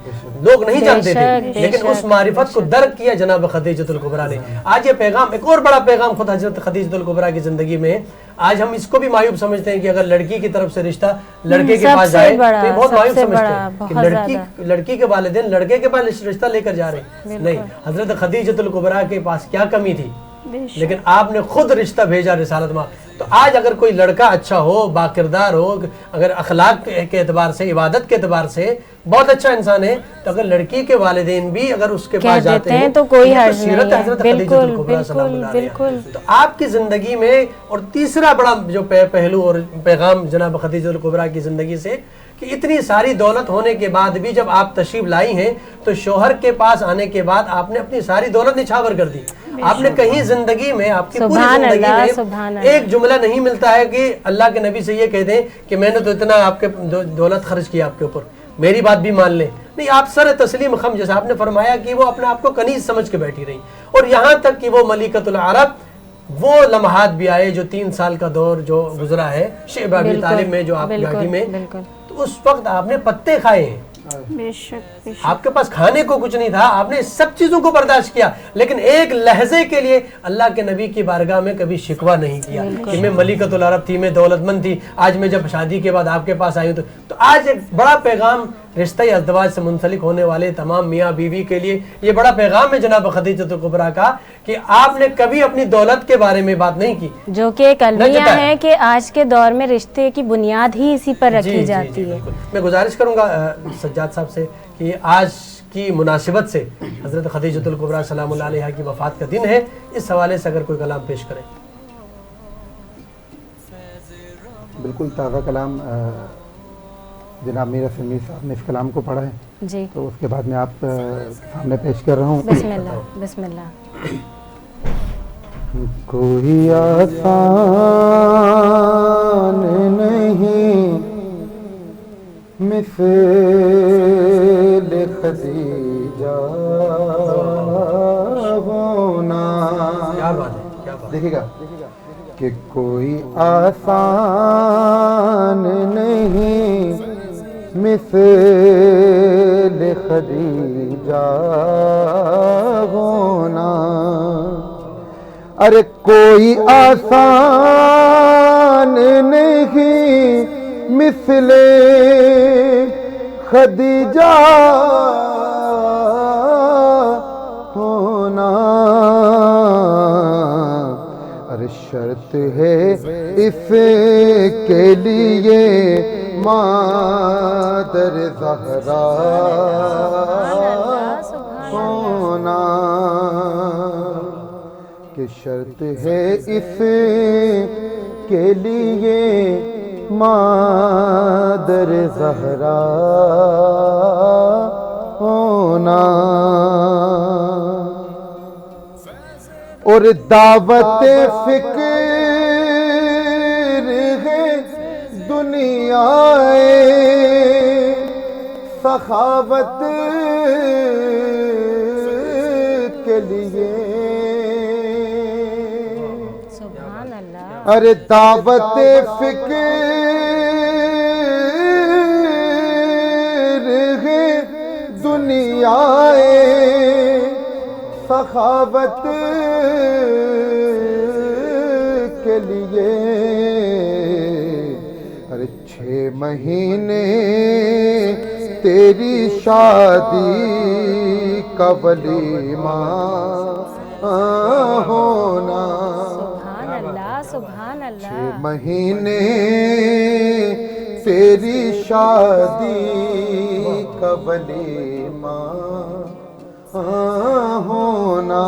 لوگ نہیں جانتے تھے، لیکن اس معرفت کو درک کیا جناب خدیجۃ الکبریٰ نے۔ آج یہ پیغام، ایک اور بڑا پیغام خود حضرت خدیجۃ الکبریٰ کی زندگی میں ہے۔ آج ہم اس کو بھی معیوب سمجھتے ہیں کہ اگر لڑکی کی طرف سے رشتہ لڑکے کے پاس جائے تو یہ بہت معیوب سمجھتے ہیں کہ لڑکی کے والدین لڑکے کے پاس رشتہ لے کر جا رہے ہیں، نہیں، حضرت خدیجۃ الکبریٰ کے پاس کیا کمی تھی لیکن آپ نے خود رشتہ بھیجا رسالت میں. تو آج اگر کوئی لڑکا اچھا ہو، باکردار ہو، اگر اخلاق کے اعتبار سے، عبادت کے اعتبار سے بہت اچھا انسان ہے، تو اگر لڑکی کے والدین بھی اگر اس کے پاس جاتے ہیں تو کوئی حرج سیرت نہیں ہے. حضرت خدیجہ الکبریٰ سلام اللہ علیہا. بالکل. تو آپ کی زندگی میں، اور تیسرا بڑا جو پہلو اور پیغام جناب خدیجہ الکبریٰ کی زندگی سے، کہ اتنی ساری دولت ہونے کے بعد بھی جب آپ تشریف لائی ہیں تو شوہر کے پاس آنے کے بعد آپ نے اپنی ساری دولت نچھاور کر دی. آپ نے کہیں زندگی میں، آپ کی پوری زندگی میں ایک جملہ نہیں ملتا ہے کہ اللہ کے نبی سے یہ کہہ دیں کہ میں نے تو اتنا آپ کے دولت خرچ کیا آپ کے اوپر، میری بات بھی مان لیں. نہیں، آپ سر تسلیم خم، جیسا آپ نے فرمایا کہ وہ اپنے آپ کو کنیز سمجھ کے بیٹھی رہی. اور یہاں تک کہ وہ ملکۃ العرب، وہ لمحات بھی آئے جو 3 سال کا دور جو گزرا ہے شعب ابی طالب میں، جو آپ کی گاڑی میں، تو اس وقت آپ نے پتے کھائے ہیں. آپ کے پاس کھانے کو کچھ نہیں تھا، آپ نے سب چیزوں کو برداشت کیا، لیکن ایک لحظے کے لیے اللہ کے نبی کی بارگاہ میں کبھی شکوہ نہیں کیا کہ میں ملکۃ العرب تھی، میں دولت مند تھی، آج میں جب شادی کے بعد آپ کے پاس آئی ہوں. تو آج ایک بڑا پیغام رشتہ ازدواج سے منسلک ہونے والے تمام میاں بیوی کے لیے یہ بڑا پیغام ہے جناب خدیجہ الکبریٰ کا، کہ آپ نے کبھی اپنی دولت کے بارے میں بات نہیں کی، جو کہ ایک المیہ ہے کہ آج کے دور میں رشتے کی بنیاد ہی اسی پر رکھی جاتی ہے. میں گزارش کروں گا سجاد صاحب سے کہ آج کی مناسبت سے حضرت خدیجہ الکبریٰ سلام اللہ علیہا کی وفات کا دن ہے، اس حوالے سے اگر کوئی کلام پیش کریں. بالکل تازہ کلام جناب میر حسن میر صاحب نے اس کلام کو پڑھا ہے جی، تو اس کے بعد میں آپ سامنے پیش کر رہا ہوں. بسم اللہ بسم اللہ. کوئی آسان نہیں مثل خدیجہ ہونا. کیا بات ہے، کیا بات ہے. دیکھیے گا کہ کوئی آسان نہیں مثل خدیجہ ہونا. ارے کوئی آسان نہیں مثل خدیجہ ہونا. ارے شرط ہے اس کے لیے مادر زہرا ہونا، کہ شرط ہے اس کے لیے مادر زہرا ہونا. اور دعوت فکر ہے دنیا سخاوت کے لیے. سبحان اللہ. ارے دعوت فکر ہے دنیا سخاوت کے لیے. ارے 6 مہینے تیری شادی کا ولیمہ ہونا. سبحان اللہ سبحان اللہ. 6 مہینے تیری شادی کا ولیمہ ہونا.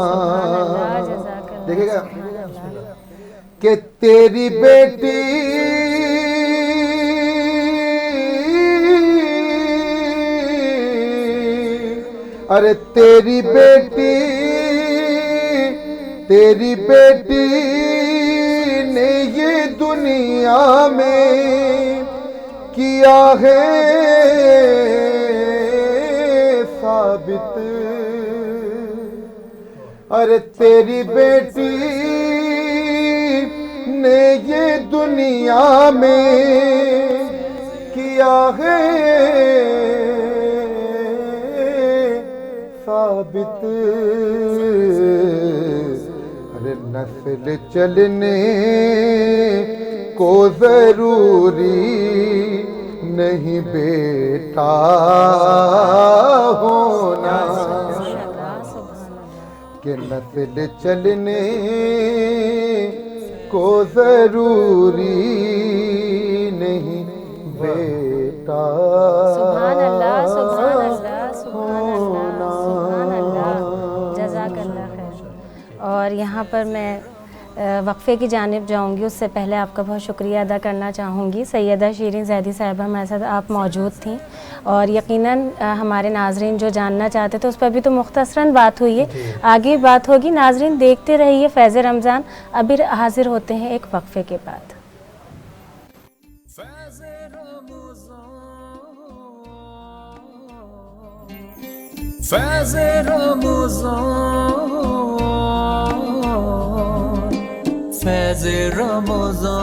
دیکھے گا کہ تیری بیٹی ارے تیری بیٹی نے یہ دنیا میں کیا ہے ثابت. ارے تیری بیٹی نے یہ دنیا میں کیا ہے ثابت. ارے نسل چلنے کو ضروری نہیں بیٹا ہونا. کہ نسل چلنے کو ضروری نہیں بیٹا سبحان اللہ سبحان اللہ سبحان اللہ سبحان اللہ، جزاک اللہ خیر۔ اور یہاں پر میں وقفے کی جانب جاؤں گی، اس سے پہلے آپ کا بہت شکریہ ادا کرنا چاہوں گی۔ سیدہ شیرین زیدی صاحبہ ہمارے ساتھ آپ موجود تھیں، اور یقیناً ہمارے ناظرین جو جاننا چاہتے تھے اس پر بھی تو مختصراً بات ہوئی ہے، آگے بات ہوگی۔ ناظرین دیکھتے رہیے فیض رمضان، ابھی حاضر ہوتے ہیں ایک وقفے کے بعد۔ فیض رمضان، فیض رمضان،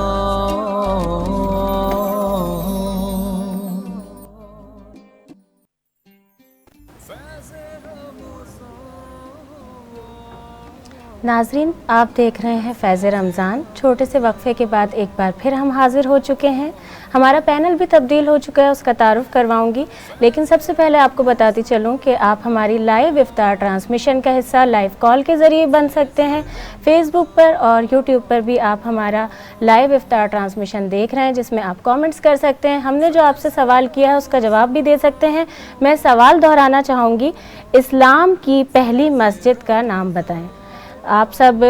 ناظرین آپ دیکھ رہے ہیں فیض رمضان۔ چھوٹے سے وقفے کے بعد ایک بار پھر ہم حاضر ہو چکے ہیں، ہمارا پینل بھی تبدیل ہو چکا ہے، اس کا تعارف کرواؤں گی، لیکن سب سے پہلے آپ کو بتاتی چلوں کہ آپ ہماری لائیو افطار ٹرانسمیشن کا حصہ لائیو کال کے ذریعے بن سکتے ہیں۔ فیس بک پر اور یوٹیوب پر بھی آپ ہمارا لائیو افطار ٹرانسمیشن دیکھ رہے ہیں، جس میں آپ کامنٹس کر سکتے ہیں۔ ہم نے جو آپ سے سوال کیا ہے اس کا جواب بھی دے سکتے ہیں۔ میں سوال دہرانا چاہوں گی، اسلام کی پہلی مسجد کا نام بتائیں۔ آپ سب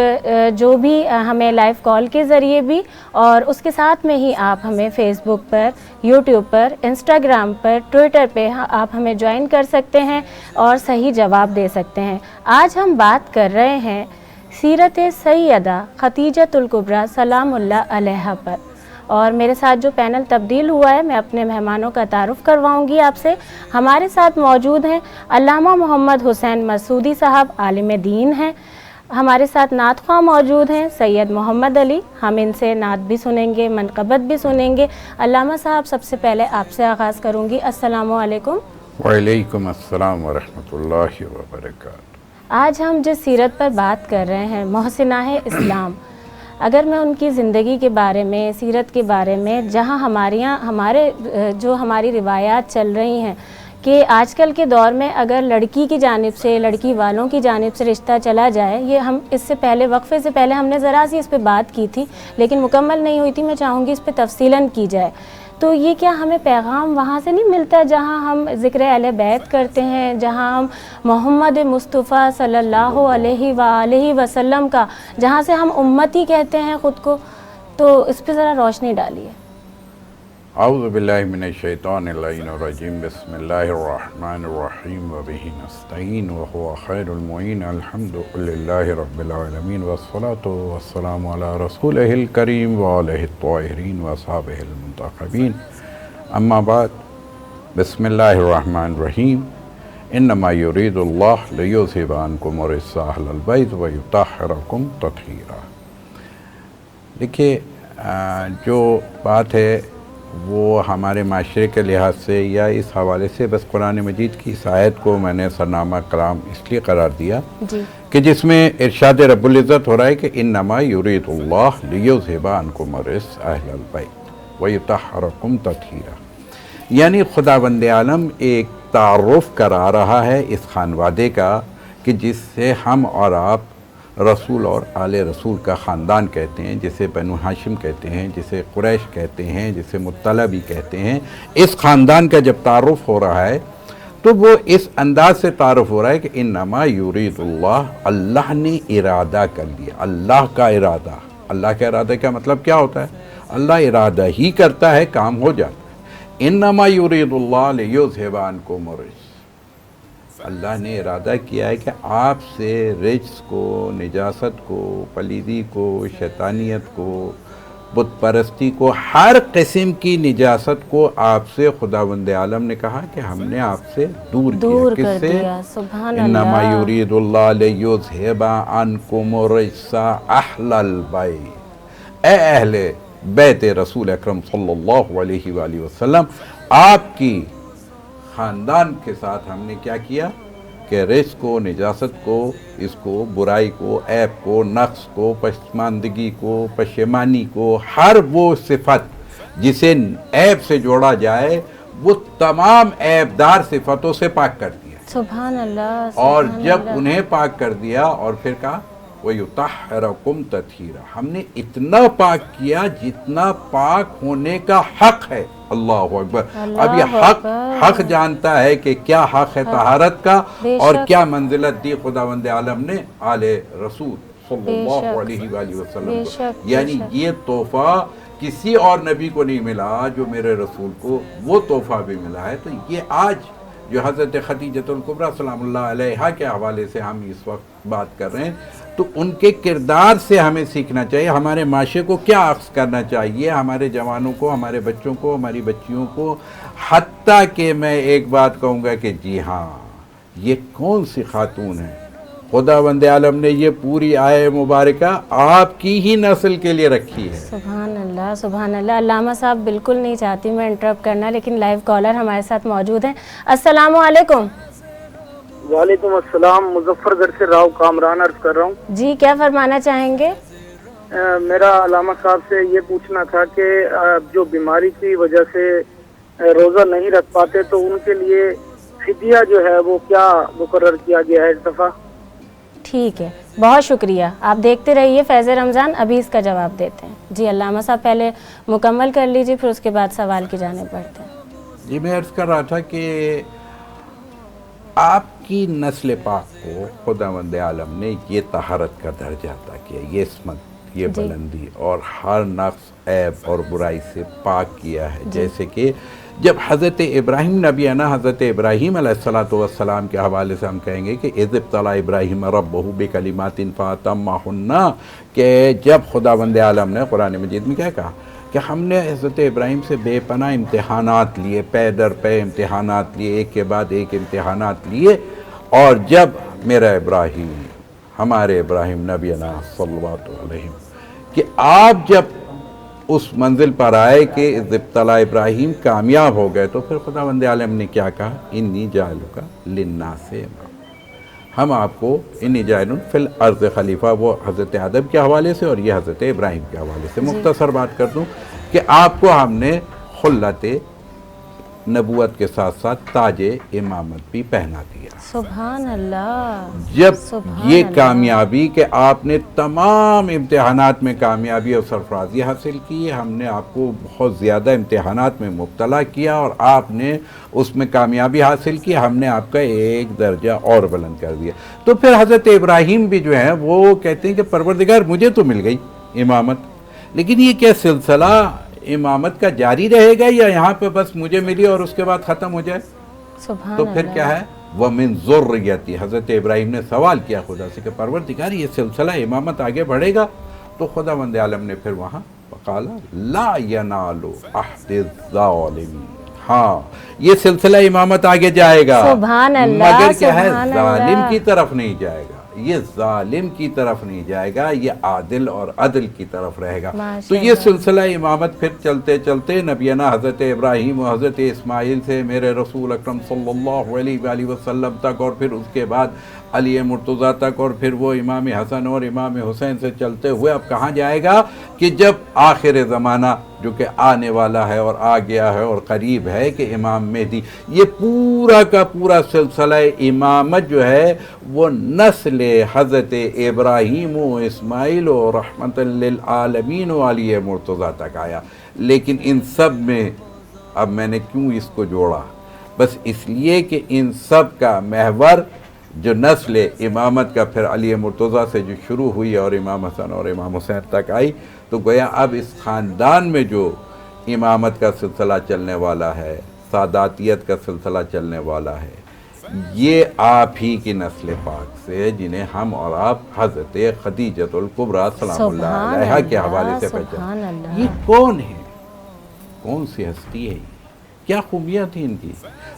جو بھی ہمیں لائیو کال کے ذریعے بھی، اور اس کے ساتھ میں ہی آپ ہمیں فیس بک پر، یوٹیوب پر، انسٹاگرام پر، ٹویٹر پہ آپ ہمیں جوائن کر سکتے ہیں اور صحیح جواب دے سکتے ہیں۔ آج ہم بات کر رہے ہیں سیرت سیدہ خدیجۃ الکبریٰ سلام اللہ علیہا پر، اور میرے ساتھ جو پینل تبدیل ہوا ہے میں اپنے مہمانوں کا تعارف کرواؤں گی آپ سے۔ ہمارے ساتھ موجود ہیں علامہ محمد حسین مسعودی صاحب، عالم دین ہیں۔ ہمارے ساتھ نعت خواہ موجود ہیں سید محمد علی، ہم ان سے نعت بھی سنیں گے، منقبت بھی سنیں گے۔ علامہ صاحب سب سے پہلے آپ سے آغاز کروں گی، السلام علیکم۔ وعلیکم السلام ورحمۃ اللہ وبرکاتہ۔ آج ہم جس سیرت پر بات کر رہے ہیں، محسنہ اسلام، اگر میں ان کی زندگی کے بارے میں، سیرت کے بارے میں، جہاں ہماری روایات چل رہی ہیں کہ آج کل کے دور میں اگر لڑکی کی جانب سے، لڑکی والوں کی جانب سے رشتہ چلا جائے، یہ ہم اس سے پہلے وقفے سے پہلے ہم نے ذرا سی اس پہ بات کی تھی لیکن مکمل نہیں ہوئی تھی، میں چاہوں گی اس پہ تفصیلاً کی جائے۔ تو یہ کیا ہمیں پیغام وہاں سے نہیں ملتا جہاں ہم ذکر اہل بیت کرتے ہیں، جہاں ہم محمد مصطفیٰ صلی اللہ علیہ وآلہ وسلم کا، جہاں سے ہم امتی کہتے ہیں خود کو؟ تو اس پہ ذرا روشنی ڈالیے۔ اعوذ باللہ من الشیطان اللعین الرجیم، بسم اللہ الرحمن الرحیم، وبہ نستعین وہو خیر المعین، الحمد للہ رب العالمین، والصلاة والسلام علی رسولہ الکریم وآلہ الطاہرین واصحابہ المنتخبین، اما بعد، بسم اللہ الرحمن الرحیم، انما یرید اللہ لیذہب عنکم الرجس اہل البیت ویطہرکم تطہیرا۔ دیکھیے جو بات ہے وہ ہمارے معاشرے کے لحاظ سے یا اس حوالے سے بس قرآن مجید کی اس آیت کو میں نے سرنامہ کلام اس لیے قرار دیا کہ جس میں ارشاد رب العزت ہو رہا ہے کہ انما یرید اللہ لیذہب عنکم الرجس اہل البیت ویطہرکم تطہیرا، یعنی خداوند عالم ایک تعارف کرا رہا ہے اس خانوادے کا کہ جس سے ہم اور آپ رسول اور آل رسول کا خاندان کہتے ہیں، جسے بنو ہاشم کہتے ہیں، جسے قریش کہتے ہیں، جسے مطلبی کہتے ہیں، اس خاندان کا جب تعارف ہو رہا ہے تو وہ اس انداز سے تعارف ہو رہا ہے کہ انما یرید اللہ، اللہ نے ارادہ کر لیا، اللہ کا ارادہ۔ اللہ کا ارادہ کا مطلب کیا ہوتا ہے؟ اللہ ارادہ ہی کرتا ہے، کام ہو جاتا ہے۔ انما یرید اللہ لیذہب عنکم الرجس، اللہ نے ارادہ کیا ہے کہ آپ سے رجس کو، نجاست کو، پلیدی کو، شیطانیت کو، بت پرستی کو، ہر قسم کی نجاست کو آپ سے خداوند عالم نے کہا کہ ہم نے آپ سے دور کیا۔ کس سے؟ سبحان انما اللہ۔ یرید اللہ لیذہب عنکم الرجس اہل البیت، اے اہل بیت رسول اکرم صلی اللہ علیہ وآلہ وسلم، آپ کی خاندان کے ساتھ ہم نے کیا کیا کہ رجس کو، نجاست کو، اس کو، برائی کو، عیب کو، نقص کو، پشماندگی کو، پشیمانی کو، ہر وہ صفت جسے عیب سے جوڑا جائے وہ تمام عیب دار صفتوں سے پاک کر دیا۔ سبحان اللہ. اور سبحان جب اللہ. انہیں پاک کر دیا اور پھر کہا وَيُطَهِّرَكُمْ تَطْهِيرًا، ہم نے اتنا پاک کیا جتنا پاک ہونے کا حق ہے. اللہ اکبر. اب یہ حق جانتا ہے کہ کیا حق ہے طہارت کا اور کیا منزلت دی خداوند عالم نے آل رسول صلی اللہ علیہ وآلہ وسلم کو. یعنی یہ تحفہ کسی اور نبی کو نہیں ملا جو میرے رسول کو وہ تحفہ بھی ملا ہے. تو یہ آج جو حضرت خدیجۃ الکبریٰ سلام اللہ علیہا کے حوالے سے ہم اس وقت بات کر رہے ہیں، تو ان کے کردار سے ہمیں سیکھنا چاہیے. ہمارے معاشرے کو کیا عکس کرنا چاہیے، ہمارے جوانوں کو، ہمارے بچوں کو، ہماری بچیوں کو. حتیٰ کہ میں ایک بات کہوں گا کہ جی ہاں، یہ کون سی خاتون ہے، خداوند عالم نے یہ پوری آیہ مبارکہ آپ کی ہی نسل کے لیے رکھی ہے. سبحان اللہ سبحان اللہ. علامہ صاحب بالکل نہیں چاہتی میں انٹرپٹ کرنا، لیکن لائیو کالر ہمارے ساتھ موجود ہیں. السلام علیکم. وعلیکم السلام. مظفر گڑھ سے راؤ کامران عرض کر رہا ہوں. جی کیا فرمانا چاہیں گے؟ میرا علامہ صاحب سے یہ پوچھنا تھا کہ جو بیماری کی وجہ سے روزہ نہیں رکھ پاتے تو ان کے لیے فدیہ جو ہے وہ کیا مقرر کیا گیا ہے اس دفعہ؟ ٹھیک ہے، بہت شکریہ. آپ دیکھتے رہیے فیض رمضان، ابھی اس کا جواب دیتے ہیں. جی علامہ صاحب پہلے مکمل کر لیجیے، پھر اس کے بعد سوال کی جانب بڑھتے ہیں. جی میں عرض کر رہا تھا کہ آپ کی نسل پاک کو خداوند عالم نے یہ طہارت کا درجہ عطا کیا، یہ عصمت، یہ بلندی اور ہر نقص، عیب اور برائی سے پاک کیا ہے. جیسے کہ جب حضرت ابراہیم نبی حضرت ابراہیم علیہ السلام کے حوالے سے ہم کہیں گے کہ اذ ابتلی ابراہیم ربہ بکلمات فاتمہن، کہ جب خداوند عالم نے قرآن مجید میں کیا کہا کہ ہم نے حضرت ابراہیم سے بے پناہ امتحانات لیے، پے در پے امتحانات لیے، ایک کے بعد ایک امتحانات لیے. اور جب میرا ابراہیم، ہمارے ابراہیم نبی صلی اللہ علیہ وسلم، کہ آپ جب اس منزل پر آئے کہ ابتلا ابراہیم کامیاب ہو گئے، تو پھر خداوند عالم نے کیا کہا انی جاعلک للناس اماما، ہم آپ کو انی جاعل فی الارض خلیفہ. وہ حضرت آدم کے حوالے سے اور یہ حضرت ابراہیم کے حوالے سے. مختصر بات کر دوں کہ آپ کو ہم نے خلت نبوت کے ساتھ ساتھ تاج امامت بھی پہنا دیا. سبحان اللہ. جب یہ کامیابی کہ آپ نے تمام امتحانات میں کامیابی اور سرفرازی حاصل کی، ہم نے آپ کو بہت زیادہ امتحانات میں مبتلا کیا اور آپ نے اس میں کامیابی حاصل کی، ہم نے آپ کا ایک درجہ اور بلند کر دیا. تو پھر حضرت ابراہیم بھی جو ہیں وہ کہتے ہیں کہ پروردگار مجھے تو مل گئی امامت، لیکن یہ کیا سلسلہ امامت کا جاری رہے گا یا یہاں پہ بس مجھے ملی اور اس کے بعد ختم ہو جائے؟ تو پھر کیا ہے وَمِن ذُرِّيَّتِي، حضرت ابراہیم نے سوال کیا خدا سے کہ پروردگار یہ سلسلہ امامت آگے بڑھے گا؟ تو خداوند عالم نے پھر وہاں وقال لا ينال عہد الظالمین، ہاں یہ سلسلہ امامت آگے جائے گا، سبحان اللہ. مگر کیا ہے ظالم کی طرف نہیں جائے گا، یہ ظالم کی طرف نہیں جائے گا، یہ عادل اور عدل کی طرف رہے گا. تو یہ سلسلہ امامت پھر چلتے چلتے نبینا حضرت ابراہیم و حضرت اسماعیل سے میرے رسول اکرم صلی اللہ علیہ وآلہ وسلم تک، اور پھر اس کے بعد علی مرتضیٰ تک، اور پھر وہ امام حسن اور امام حسین سے چلتے ہوئے اب کہاں جائے گا کہ جب آخر زمانہ جو کہ آنے والا ہے اور آ گیا ہے اور قریب ہے کہ امام مہدی، یہ پورا کا پورا سلسلہ امامت جو ہے وہ نسل حضرت ابراہیم و اسماعیل و رحمت للعالمین و علی مرتضیٰ تک آیا. لیکن ان سب میں اب میں نے کیوں اس کو جوڑا؟ بس اس لیے کہ ان سب کا محور جو نسل امامت کا پھر علی مرتضیٰ سے جو شروع ہوئی اور امام حسن اور امام حسین تک آئی، تو گویا اب اس خاندان میں جو امامت کا سلسلہ چلنے والا ہے، ساداتیت کا سلسلہ چلنے والا ہے، یہ آپ ہی کی نسل پاک سے جنہیں ہم اور آپ حضرت خدیجۃ الکبریٰ سلام اللہ علیہا کے حوالے سے پہچانتے. یہ کون ہے؟ کون سی ہستی ہے؟ کیا خوبیاں تھیں ان کی؟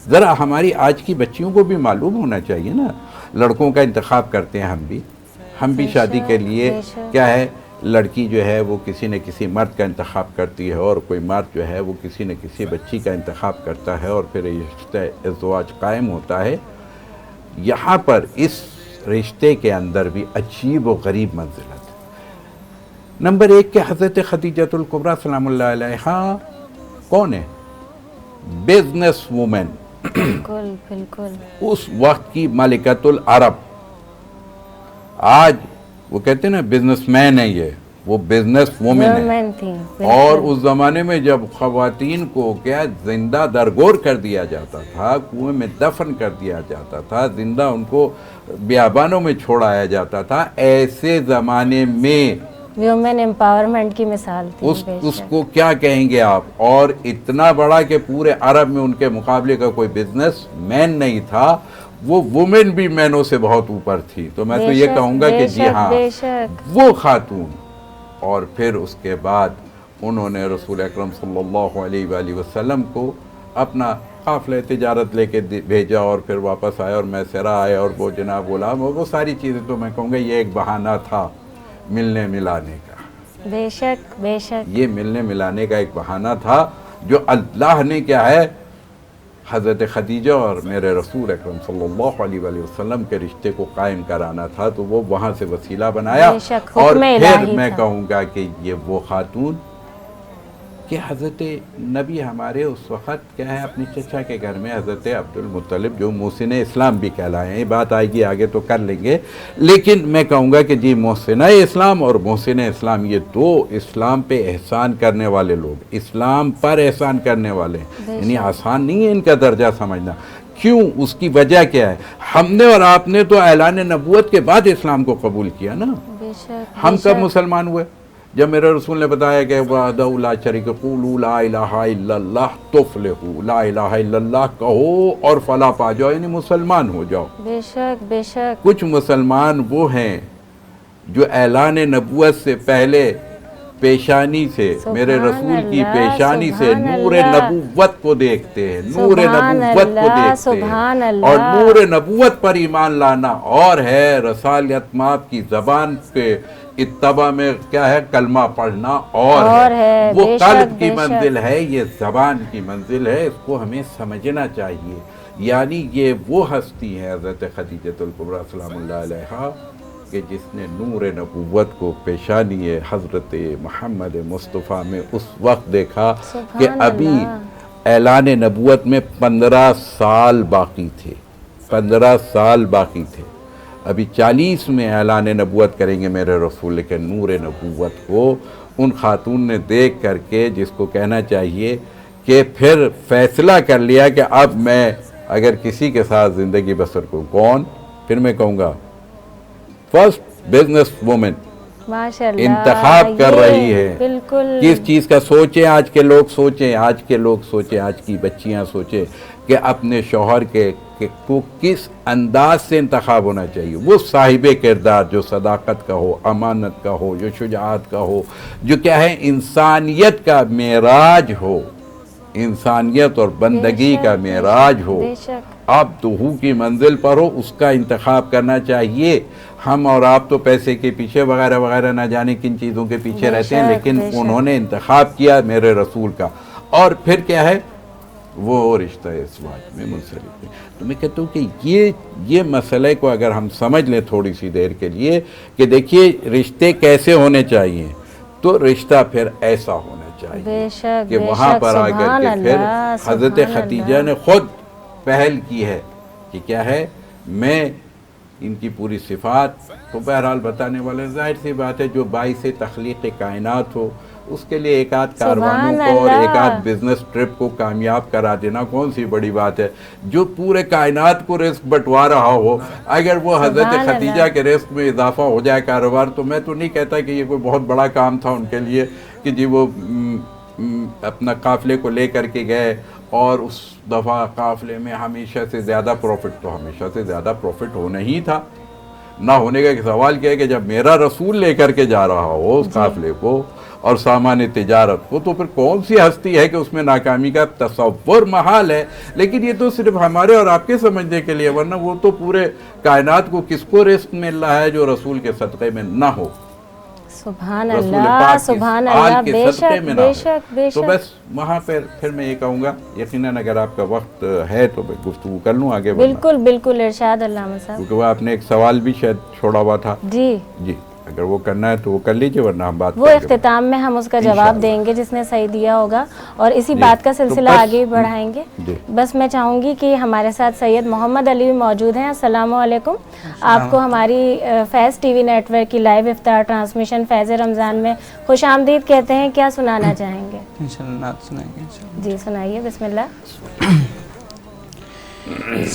ذرا ہماری آج کی بچیوں کو بھی معلوم ہونا چاہیے نا. لڑکوں کا انتخاب کرتے ہیں ہم بھی شادی کے لیے کیا ہے، لڑکی جو ہے وہ کسی نہ کسی مرد کا انتخاب کرتی ہے اور کوئی مرد جو ہے وہ کسی نہ کسی بچی کا انتخاب کرتا ہے اور پھر رشتہ ازدواج قائم ہوتا ہے. یہاں پر اس رشتے کے اندر بھی عجیب و غریب منزلت ہے. نمبر ایک کہ حضرت خدیجۃ الکبریٰ سلام اللہ علیہا کون ہے؟ بزنس وومن، بالکل بالکل. اس وقت کی ملکۃ العرب. آج وہ کہتے ہیں نا بزنس مین ہے یہ, وہ بزنس وومن ہے. اور اس زمانے میں جب خواتین کو کیا زندہ درگور کر دیا جاتا تھا, کنویں میں دفن کر دیا جاتا تھا, زندہ ان کو بیابانوں میں چھوڑایا جاتا تھا, ایسے زمانے میں ویومن امپاورمنٹ کی مثال تھی. اس کو کیا کہیں گے آپ؟ اور اتنا بڑا کہ پورے عرب میں ان کے مقابلے کا کوئی بزنس مین نہیں تھا, وہ وومن بھی مینوں سے بہت اوپر تھی. تو میں تو یہ کہوں گا کہ جی ہاں وہ خاتون. اور پھر اس کے بعد انہوں نے رسول اکرم صلی اللہ علیہ وآلہ وسلم کو اپنا قافلہ تجارت لے کے بھیجا, اور پھر واپس آئے اور میسرہ آئے, اور وہ جناب غلام, اور وہ ساری چیزیں. تو میں کہوں گا یہ ایک بہانہ تھا ملنے ملانے کا. بے شک بے شک, یہ ملنے ملانے کا ایک بہانہ تھا جو اللہ نے کیا ہے حضرت خدیجہ اور میرے رسول اکرم صلی اللہ علیہ وآلہ وسلم کے رشتے کو قائم کرانا تھا. تو وہ وہاں سے وسیلہ بنایا. اور پھر میں کہوں گا کہ یہ وہ خاتون کہ حضرت نبی ہمارے اس وقت کیا ہے اپنی چچا کے گھر میں حضرت عبد المطلب جو محسن اسلام بھی کہلائے ہیں, یہ بات آئے گی آگے تو کر لیں گے, لیکن میں کہوں گا کہ جی محسنہ اسلام اور محسن اسلام یہ دو اسلام پہ احسان کرنے والے لوگ, اسلام پر احسان کرنے والے, یعنی آسان نہیں ہے ان کا درجہ سمجھنا. کیوں؟ اس کی وجہ کیا ہے؟ ہم نے اور آپ نے تو اعلان نبوت کے بعد اسلام کو قبول کیا نا. ہم کب مسلمان ہوئے؟ جب میرے رسول نے بتایا کہ وحدہ لا شریک قولوا لا الہ الا اللہ تفلحوا, لا الہ الا اللہ کہو اور فلاح پا جاؤ, یعنی مسلمان ہو جاؤ. بے شک بے شک. کچھ مسلمان وہ ہیں جو اعلان نبوت سے پہلے پیشانی سے, میرے رسول کی پیشانی سے نور نبوت کو دیکھتے ہیں, نور نبوت کو دیکھتے ہیں, اور نور نبوت پر ایمان لانا اور ہے رسالت مآب کی زبان پہ اتباع میں کیا ہے کلمہ پڑھنا اور ہے. وہ قلب کی منزل ہے, یہ زبان کی منزل ہے, اس کو ہمیں سمجھنا چاہیے. یعنی یہ وہ ہستی ہے حضرت خدیجہ الکبریٰ سلام اللہ علیہا کہ جس نے نور نبوت کو پیشانی حضرت محمد مصطفیٰ میں اس وقت دیکھا کہ ابھی اعلان نبوت میں 15 سال باقی تھے, 15 سال باقی تھے. ابھی 40 میں اعلان نبوت کریں گے میرے رسول, لیکن نور نبوت کو ان خاتون نے دیکھ کر کے جس کو کہنا چاہیے کہ پھر فیصلہ کر لیا کہ اب میں اگر کسی کے ساتھ زندگی بسر کو کون, پھر میں کہوں گا فرسٹ بزنس وومن انتخاب کر رہی ہے. بالکل کس چیز کا سوچیں آج کے لوگ, سوچیں آج کے لوگ, سوچیں آج کی بچیاں سوچیں کہ اپنے شوہر کے کو کس انداز سے انتخاب ہونا چاہیے. وہ صاحب کردار جو صداقت کا ہو, امانت کا ہو, جو شجاعت کا ہو, جو کیا ہے انسانیت کا معراج ہو, انسانیت اور بندگی کا معراج ہو, آپ دوہو کی منزل پر ہو, اس کا انتخاب کرنا چاہیے. ہم اور آپ تو پیسے کے پیچھے وغیرہ وغیرہ نہ جانے کن چیزوں کے پیچھے رہتے ہیں, لیکن انہوں نے انتخاب کیا میرے رسول کا, اور پھر کیا ہے وہ رشتہ ازواج میں منسلک ہے. تو میں کہتا ہوں کہ یہ مسئلے کو اگر ہم سمجھ لیں تھوڑی سی دیر کے لیے کہ دیکھیے رشتے کیسے ہونے چاہیے, تو رشتہ پھر ایسا ہونا چاہیے کہ وہاں پر آ کر کے پھر حضرت خدیجہ نے خود پہل کی ہے کہ کیا ہے میں ان کی پوری صفات تو بہرحال بتانے والے. ظاہر سی بات ہے جو باعث تخلیق کائنات ہو اس کے لیے ایک آدھ کاروانوں کو اور ایک آدھ بزنس ٹرپ کو کامیاب کرا دینا کون سی بڑی بات ہے. جو پورے کائنات کو رزق بٹوا رہا ہو, اگر وہ حضرت خدیجہ کے رزق میں اضافہ ہو جائے کاروبار, تو میں تو نہیں کہتا کہ یہ کوئی بہت بڑا کام تھا ان کے لیے کہ جی وہ اپنا قافلے کو لے کر کے گئے اور اس دفعہ قافلے میں ہمیشہ سے زیادہ پروفٹ, تو ہمیشہ سے زیادہ پروفٹ ہونا ہی تھا. نہ ہونے کا سوال کیا ہے کہ جب میرا رسول لے کر کے جا رہا ہو اس قافلے کو اور سامان تجارت کو, تو پھر کون سی ہستی ہے کہ اس میں ناکامی کا تصور محال ہے. لیکن یہ تو صرف ہمارے اور آپ کے سمجھنے کے لیے, ورنہ وہ تو پورے کائنات کو کس کو رزق مل رہا ہے جو رسول کے صدقے میں نہ ہو. سبحان اللہ سبحان اللہ, بے شک بے شک بے شک. تو بس وہاں پھر میں یہ کہوں گا, یقیناً اگر آپ کا وقت ہے تو میں گفتگو کر لوں آگے. بالکل بالکل ارشاد علامہ صاحب, کیونکہ وہ آپ نے ایک سوال بھی شاید چھوڑا ہوا تھا. جی اگر وہ کرنا ہے تو وہ کر لیجیے، ورنہ ہم بات وہ اختتام میں ہم اس کا جواب دیں گے جس نے صحیح دیا ہوگا، اور اسی بات کا سلسلہ آگے بڑھائیں گے۔ بس میں چاہوں گی کہ ہمارے ساتھ سید محمد علی بھی موجود ہیں۔ السلام علیکم، آپ کو ہماری فیض ٹی وی نیٹ ورک کی لائیو افطار ٹرانسمیشن فیض رمضان میں خوش آمدید کہتے ہیں، کیا سنانا چاہیں گے؟ انشاءاللہ سنائیں گے۔ جی سنائیے، بسم اللہ۔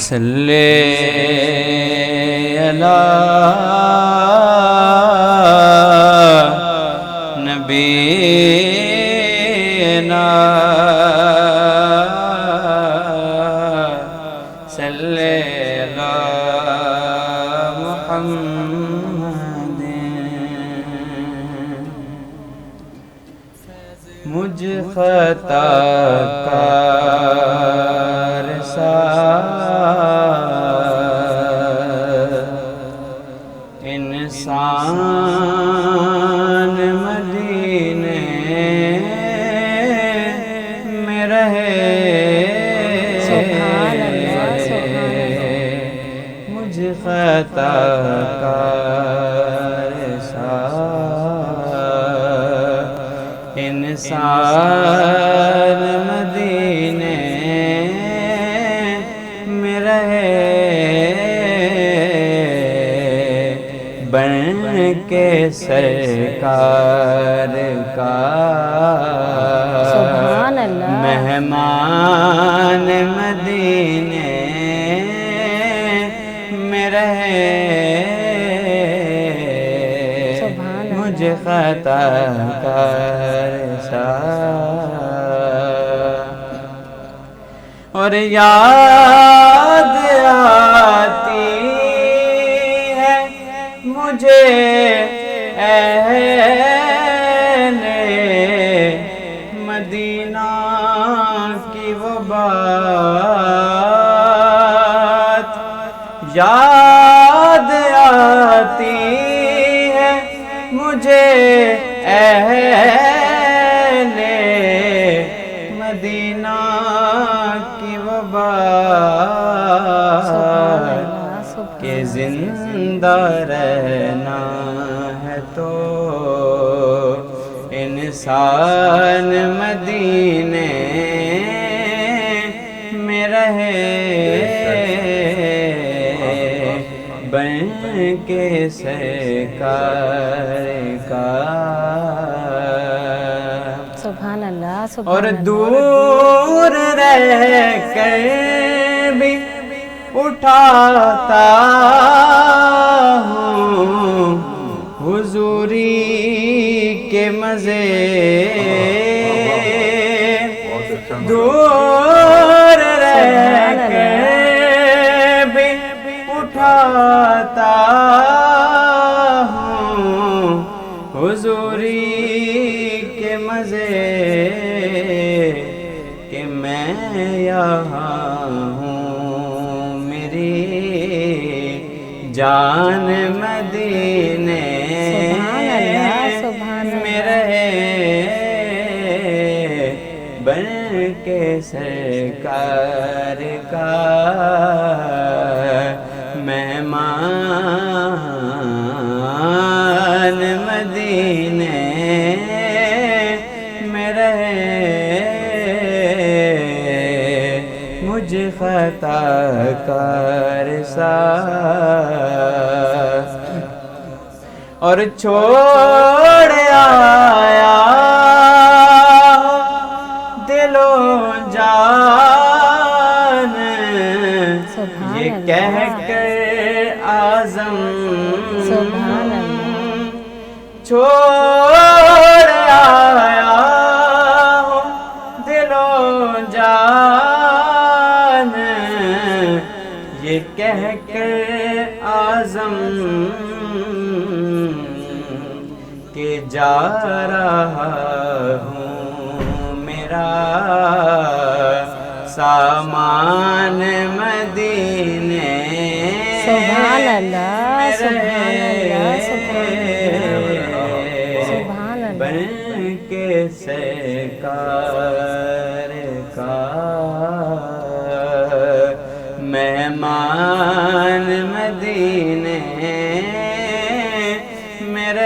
صلی علی نبینا صلی علی محمد، مجھ خطا کار سا انسان مدینے میں رہے، سبحان اللہ، سبحان اللہ۔ مجھ خطا کار سا انسان مدینے میں رہے، بن کے سرکار کا سبحان اللہ، مہمان مدینے میں رہے، مجھ خطا کار سا، اور یاد آتی ہے مجھے اہل مدینہ کی وہ بات، یاد آتی ہے مجھے اہل مدینہ کی وہ بات، کہ زندہ رہنا ہے تو انسان مدینے میں رہے، بن کے سرکار کا، سبحان اللہ، اور سبحان اللہ۔ دور رہ کر بھی اٹھاتا ہوں حضوری کے مزے، دور رہ کر بھی اٹھاتا ہوں حضوری کے مزے، کہ میں یہاں ہوں میری جان مدینے میں رہے، بن کے سرکار کا مہمان مدینے میں رہے، مجھ خطا کار سا، اور چھوڑ آیا دل و جان یہ کہہ کر اعظم، چھوڑ آیا دل و جان یہ کہہ کر اعظم، کہ جا رہا ہوں میرا سامان مدینے، سبحان اللہ، سبحان اللہ، سبحان اللہ، بن کے سرکار کا مہمان مدینے میں رہے،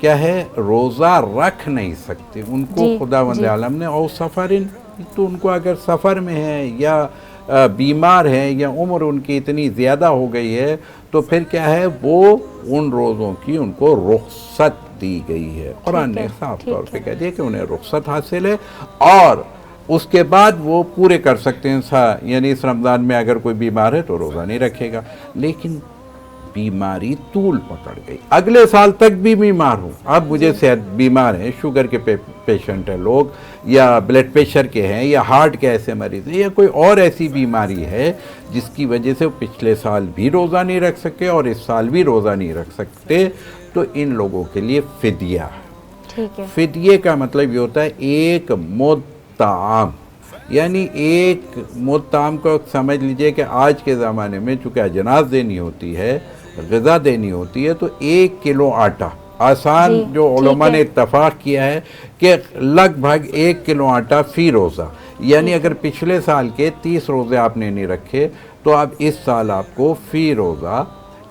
کیا ہے روزہ رکھ نہیں سکتے ان کو خداوند عالم نے، اور سفرن تو ان کو اگر سفر میں ہے یا بیمار ہیں یا عمر ان کی اتنی زیادہ ہو گئی ہے تو پھر کیا ہے وہ ان روزوں کی ان کو رخصت دی گئی ہے. قرآن نے صاف طور پہ کہہ دیا کہ انہیں رخصت حاصل ہے اور اس کے بعد وہ پورے کر سکتے ہیں. یعنی اس رمضان میں اگر کوئی بیمار ہے تو روزہ نہیں رکھے گا، لیکن بیماری طول پکڑ گئی، اگلے سال تک بھی بیمار ہوں. اب مجھے صحت بیمار ہیں، شوگر کے پیشنٹ ہیں لوگ، یا بلڈ پریشر کے ہیں، یا ہارٹ کے ایسے مریض ہیں، یا کوئی اور ایسی بیماری ہے جس کی وجہ سے وہ پچھلے سال بھی روزہ نہیں رکھ سکے اور اس سال بھی روزہ نہیں رکھ سکتے، تو ان لوگوں کے لیے فدیہ ہے. فدیے کا مطلب یہ ہوتا ہے ایک مد طعام، یعنی ایک مد طعام کو سمجھ لیجئے کہ آج کے زمانے میں چونکہ اجناس دینی ہوتی ہے، غذا دینی ہوتی ہے، تو 1 کلو آٹا آسان جو علماء نے اتفاق کیا ہے کہ لگ بھگ 1 کلو آٹا فی روزہ، یعنی اگر پچھلے سال کے 30 روزے آپ نے نہیں رکھے تو اب اس سال آپ کو فی روزہ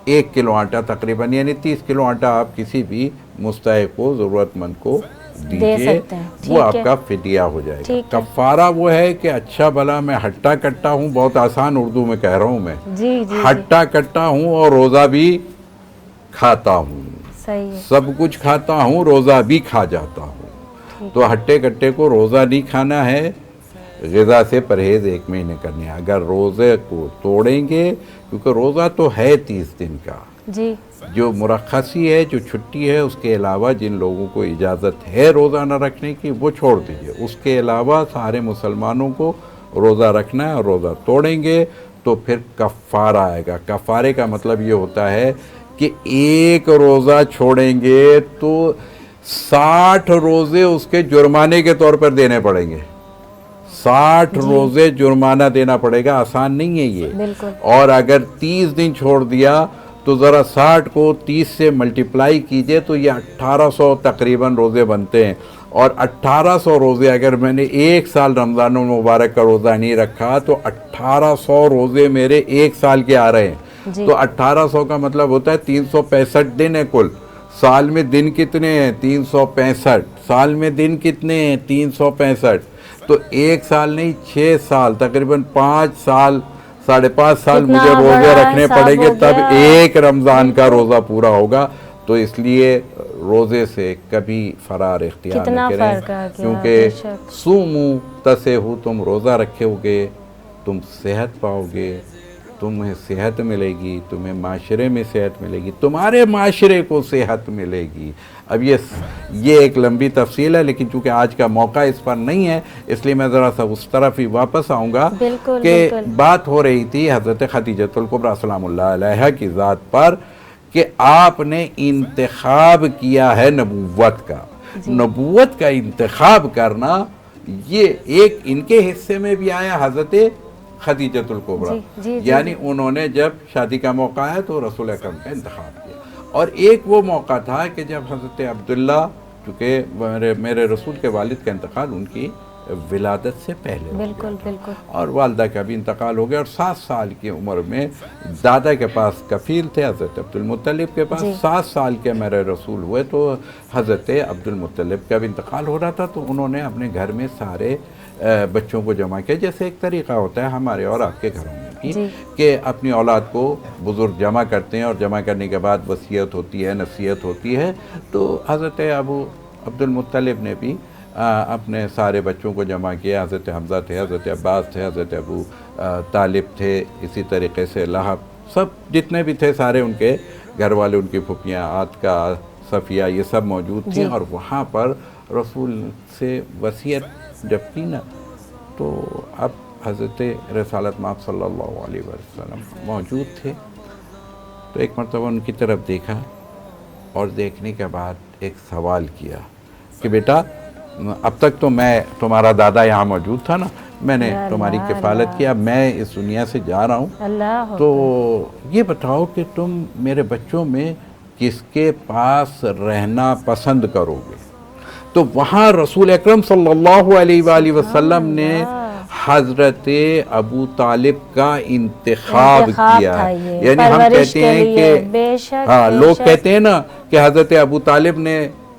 1 کلو آٹا تقریباً، یعنی 30 کلو آٹا آپ کسی بھی مستحق کو، ضرورت مند کو دیجئے، وہ آپ کا فدیہ ہو جائے گا. کفارہ وہ ہے کہ اچھا بھلا میں ہٹا کٹا ہوں، بہت آسان اردو میں کہہ رہا ہوں میں، ہٹا کٹا ہوں اور روزہ بھی کھاتا ہوں، سب کچھ کھاتا ہوں، روزہ بھی کھا جاتا ہوں. تو ہٹے کٹے کو روزہ نہیں کھانا ہے، غذا سے پرہیز 1 مہینے کرنے ہیں. اگر روزے کو توڑیں گے، کیونکہ روزہ تو ہے 30 دن کا، جو مرخصی ہے، جو چھٹی ہے، اس کے علاوہ جن لوگوں کو اجازت ہے روزہ نہ رکھنے کی وہ چھوڑ دیجئے. اس کے علاوہ سارے مسلمانوں کو روزہ رکھنا ہے، اور روزہ توڑیں گے تو پھر کفارہ آئے گا. کفارے کا مطلب یہ ہوتا ہے کہ 1 روزہ چھوڑیں گے تو 60 روزے اس کے جرمانے کے طور پر دینے پڑیں گے. 60 روزے جرمانہ دینا پڑے گا، آسان نہیں ہے یہ. اور اگر 30 دن چھوڑ دیا تو ذرا 60 کو 30 سے ملٹیپلائی کیجئے تو یہ 1800 تقریباً روزے بنتے ہیں. اور 1800 روزے اگر میں نے 1 سال رمضان المبارک کا روزہ نہیں رکھا تو 1800 روزے میرے 1 سال کے آ رہے ہیں. تو 1800 کا مطلب ہوتا ہے 365 دن ہے کل. سال میں دن کتنے ہیں؟ 365. سال میں دن کتنے ہیں؟ 365. تو 1 سال نہیں 6 سال، تقریباً 5 سال 5.5 سال مجھے روزے رکھنے پڑیں گے، تب 1 رمضان کا روزہ پورا ہوگا. تو اس لیے روزے سے کبھی فرار اختیار نہ کریں، کیونکہ سومو تسہو، تم روزہ رکھے ہوگے تم صحت پاؤ گے، تمہیں صحت ملے گی، تمہیں معاشرے میں صحت ملے گی، تمہارے معاشرے کو صحت ملے گی. اب یہ ایک لمبی تفصیل ہے، لیکن چونکہ آج کا موقع اس پر نہیں ہے اس لیے میں ذرا سا اس طرف ہی واپس آؤں گا کہ بات ہو رہی تھی حضرت خدیجۃ الکبریٰ سلام اللہ علیہا کی ذات پر کہ آپ نے انتخاب کیا ہے نبوت کا. نبوت کا انتخاب کرنا یہ ایک ان کے حصے میں بھی آیا حضرت خدیجۃ الکبریٰ، یعنی انہوں نے جب شادی کا موقع آیا تو رسول اکرم کا انتخاب کیا. اور ایک وہ موقع تھا کہ جب حضرت عبداللہ، چونکہ میرے رسول کے والد کا انتقال ان کی ولادت سے پہلے بالکل اور والدہ کا بھی انتقال ہو گیا، اور 7 سال کی عمر میں دادا کے پاس کفیل تھے حضرت عبد المطلب کے پاس. 7 سال کے میرے رسول ہوئے تو حضرت عبد المطلب کا بھی انتقال ہو رہا تھا. تو انہوں نے اپنے گھر میں سارے بچوں کو جمع کیا، جیسے ایک طریقہ ہوتا ہے ہمارے اور آپ کے گھروں میں کہ اپنی اولاد کو بزرگ جمع کرتے ہیں، اور جمع کرنے کے بعد وصیت ہوتی ہے، نصیحت ہوتی ہے. تو حضرت ابو عبد المطلب نے بھی اپنے سارے بچوں کو جمع کیا. حضرت حمزہ تھے، حضرت عباس تھے، حضرت ابو طالب تھے، اسی طریقے سے لہب، سب جتنے بھی تھے سارے ان کے گھر والے، ان کی پھپھیاں عاتقہ، صفیہ، یہ سب موجود تھیں. اور وہاں پر رسول سے وصیت جب کی نا تو اب حضرت رسالت مآب صلی اللہ علیہ وسلم موجود تھے. تو ایک مرتبہ ان کی طرف دیکھا اور دیکھنے کے بعد ایک سوال کیا کہ بیٹا اب تک تو میں تمہارا دادا یہاں موجود تھا نا، میں نے تمہاری کفالت کیا، میں اس دنیا سے جا رہا ہوں، تو یہ بتاؤ کہ تم میرے بچوں میں کس کے پاس رہنا پسند کرو گے؟ تو وہاں رسول اکرم صلی اللہ علیہ وآلہ وسلم نے حضرت ابو طالب کا انتخاب کیا ہے. یعنی ہم کہتے ہیں کہ لوگ کہتے ہیں نا کہ حضرت ابو طالب نے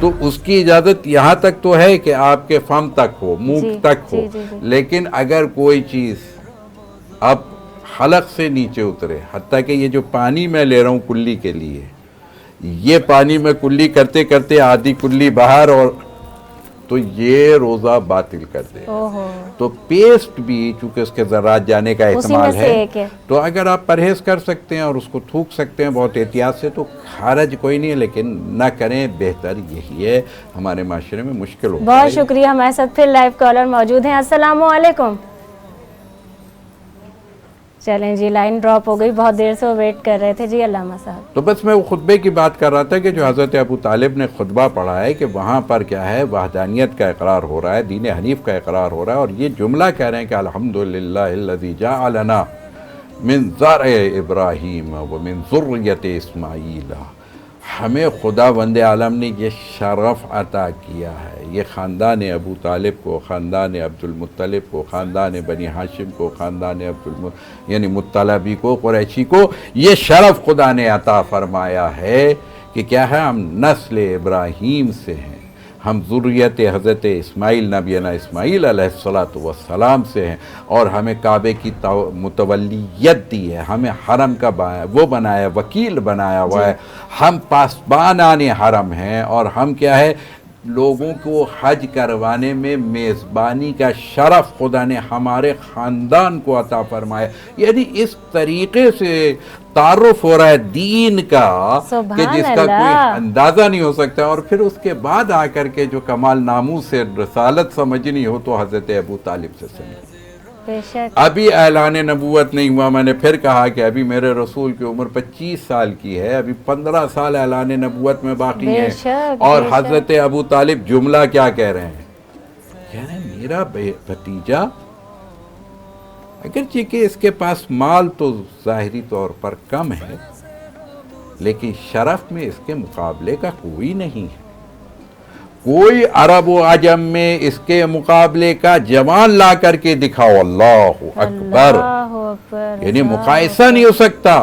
تو اس کی اجازت یہاں تک تو ہے کہ آپ کے فم تک ہو، منہ تک ہو، لیکن اگر کوئی چیز اب حلق سے نیچے اترے، حتیٰ کہ یہ جو پانی میں لے رہا ہوں کلی کے لیے، یہ پانی میں کلی کرتے کرتے آدھی کلی باہر، اور تو یہ روزہ باطل کر دے. تو پیسٹ بھی چونکہ اس کے ذرات جانے کا احتمال ہے، تو اگر آپ پرہیز کر سکتے ہیں اور اس کو تھوک سکتے ہیں بہت احتیاط سے تو حرج کوئی نہیں ہے، لیکن نہ کریں، بہتر یہی ہے. ہمارے معاشرے میں مشکل ہوتا ہے. بہت شکریہ. ہمارے ساتھ پھر لائیو کالر موجود ہیں. السلام علیکم. چلیں جی، لائن ڈراپ ہو گئی، بہت دیر سے وہ ویٹ کر رہے تھے. جی علامہ صاحب. تو بس میں وہ خطبے کی بات کر رہا تھا کہ جو حضرت ابو طالب نے خطبہ پڑھا ہے کہ وہاں پر کیا ہے، وحدانیت کا اقرار ہو رہا ہے، دین حنیف کا اقرار ہو رہا ہے، اور یہ جملہ کہہ رہے ہیں کہ الحمدللہ الذی جعلنا من زرع ابراہیم ومن ذریت اسماعیل. ہمیں خداوند عالم نے یہ شرف عطا کیا ہے، یہ خاندان ابو طالب کو، خاندان عبد المطلب کو، خاندان بنی ہاشم کو، خاندان یعنی مطلبی کو، قریشی کو یہ شرف خدا نے عطا فرمایا ہے کہ کیا ہے، ہم نسل ابراہیم سے ہیں، ہم ذریت حضرت اسماعیل نبینا اسماعیل علیہ السلام سے ہیں، اور ہمیں کعبے کی متولیت دی ہے، ہمیں حرم کا وہ بنایا، وکیل بنایا ہوا ہے، ہم پاسبانان حرم ہیں، اور ہم کیا ہے، لوگوں کو حج کروانے میں میزبانی کا شرف خدا نے ہمارے خاندان کو عطا فرمایا. یعنی اس طریقے سے تعارف ہو رہا ہے دین کا کہ جس کا کوئی اندازہ نہیں ہو سکتا. اور پھر اس کے بعد آ کر کے جو کمال ناموس سے رسالت سمجھنی ہو تو حضرت ابو طالب سے سمجھ. ابھی اعلان نبوت نہیں ہوا، میں نے پھر کہا کہ ابھی میرے رسول کی عمر 25 سال کی ہے، ابھی 15 سال اعلان نبوت میں باقی ہیں، اور حضرت ابو طالب جملہ کیا کہہ رہے ہیں، کہہ رہے ہیں میرا بھتیجا اگرچہ کہ اس کے پاس مال تو ظاہری طور پر کم ہے، لیکن شرف میں اس کے مقابلے کا کوئی نہیں ہے. کوئی عرب و عجم میں اس کے مقابلے کا جوان لا کر کے دکھاؤ، اللہ اکبر، یعنی مقایسہ نہیں ہو سکتا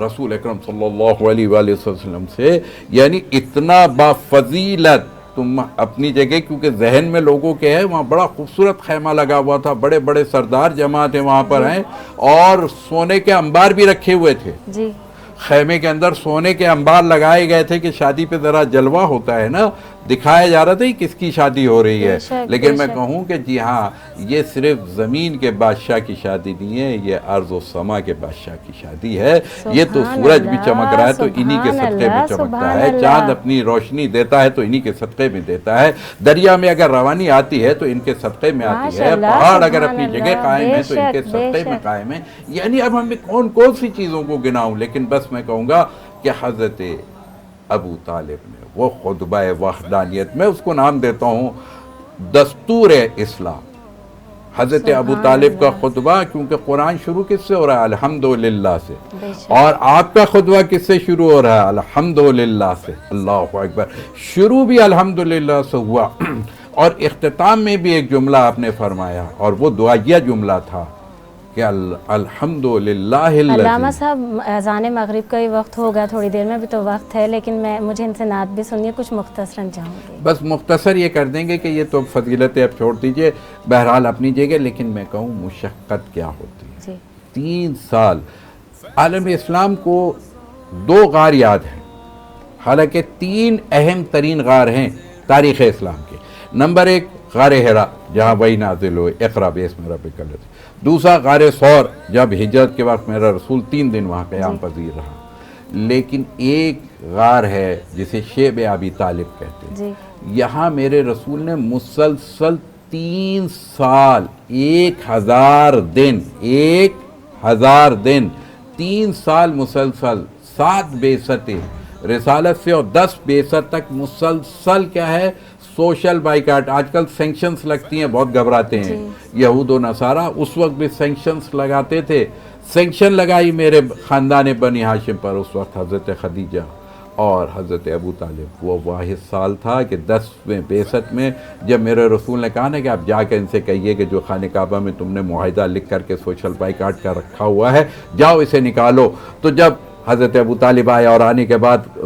رسول اکرم صلی اللہ علیہ وآلہ وسلم سے. یعنی اتنا بافضیلت. تم اپنی جگہ کیونکہ ذہن میں لوگوں کے ہے، وہاں بڑا خوبصورت خیمہ لگا ہوا تھا، بڑے بڑے سردار جماعت ہیں وہاں پر ہیں، اور سونے کے انبار بھی رکھے ہوئے تھے. خیمے کے اندر سونے کے انبار لگائے گئے تھے کہ شادی پہ ذرا جلوہ ہوتا ہے نا، دکھایا جا رہا تھا کس کی شادی ہو رہی ہے. لیکن میں کہوں کہ جی ہاں، یہ صرف زمین کے بادشاہ کی شادی نہیں ہے، یہ ارض و سما کے بادشاہ کی شادی ہے. یہ تو سورج بھی چمک رہا ہے تو انہی کے صدقے میں چمکتا ہے، چاند اپنی روشنی دیتا ہے تو انہی کے صدقے میں دیتا ہے، دریا میں اگر روانی آتی ہے تو ان کے صدقے میں آتی ہے، پہاڑ اگر اپنی جگہ قائم ہے تو ان کے صدقے میں قائم ہے. یعنی اب ہمیں کون سی چیزوں کو گناؤں، لیکن بس میں کہوں گا کہ حضرت ابو طالب نے وہ خطبہ وحدانیت، میں اس کو نام دیتا ہوں دستور اسلام. حضرت ابو طالب کا خطبہ، کیونکہ قرآن شروع کس سے ہو رہا ہے، الحمدللہ سے، اور آپ کا خطبہ کس سے شروع ہو رہا ہے، الحمدللہ سے. اللہ اکبر. شروع بھی الحمدللہ سے ہوا، اور اختتام میں بھی ایک جملہ آپ نے فرمایا، اور وہ دعائیہ جملہ تھا کہ الحمدللہ. علامہ صاحب، اذان مغرب کا ہی وقت ہوگا، تھوڑی دیر میں بھی تو وقت ہے، لیکن مجھے ان سے نعت بھی سنیے، کچھ مختصراً چاہوں گی. بس مختصر یہ کر دیں گے کہ یہ تو فضیلتیں اب چھوڑ دیجئے، بہرحال اپنی جگہ. لیکن میں کہوں مشقت کیا ہوتی ہے. 3 سال عالم اسلام کو 2 غار یاد ہیں، حالانکہ 3 اہم ترین غار ہیں تاریخ اسلام کے. نمبر 1 غار حرا، جہاں وہی نازل ہوئے، اقرا باسم ربک الذی. دوسرا غار ثور، جب ہجرت کے وقت میرا رسول 3 دن وہاں قیام پذیر رہا. لیکن ایک غار ہے جسے شیب ابی طالب کہتے ہیں، یہاں میرے رسول نے مسلسل 3 سال 1000 دن 3 سال مسلسل 7 بعثتیں رسالت سے اور 10 بعثت تک مسلسل کیا ہے، سوشل بائیکاٹ. آج کل سینکشنز لگتی ہیں، بہت گھبراتے ہیں یہود و نصارہ، اس وقت بھی سینکشنز لگاتے تھے. سینکشن لگائی میرے خاندان بنی ہاشم پر اس وقت حضرت خدیجہ اور حضرت ابو طالب. وہ واحد سال تھا کہ 10ویں بعثت میں جب میرے رسول نے کہا نا کہ آپ جا کے ان سے کہیے کہ جو خانہ کعبہ میں تم نے معاہدہ لکھ کر کے سوشل بائیکاٹ کا رکھا ہوا ہے، جاؤ اسے نکالو. تو جب حضرت ابو طالب آئے اور آنے کے بعد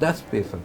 10%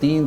3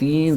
3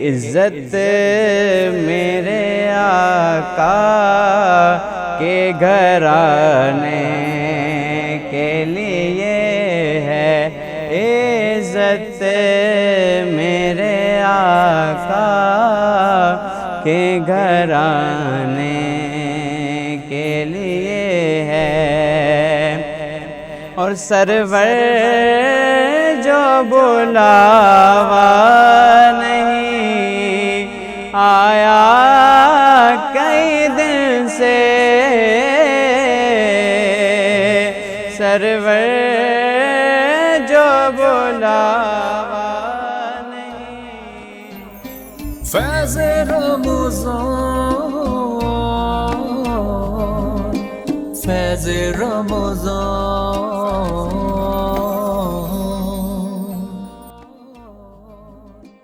عزت میرے آقا کے گھرانے کے لیے ہے، عزت میرے آقا کے گھرانے کے لیے ہے، اور سرور جو بلاوا نہیں آیا کئی دن سے، سرور جو بلاوا نہیں، فیض رمضان، فیض رمضان،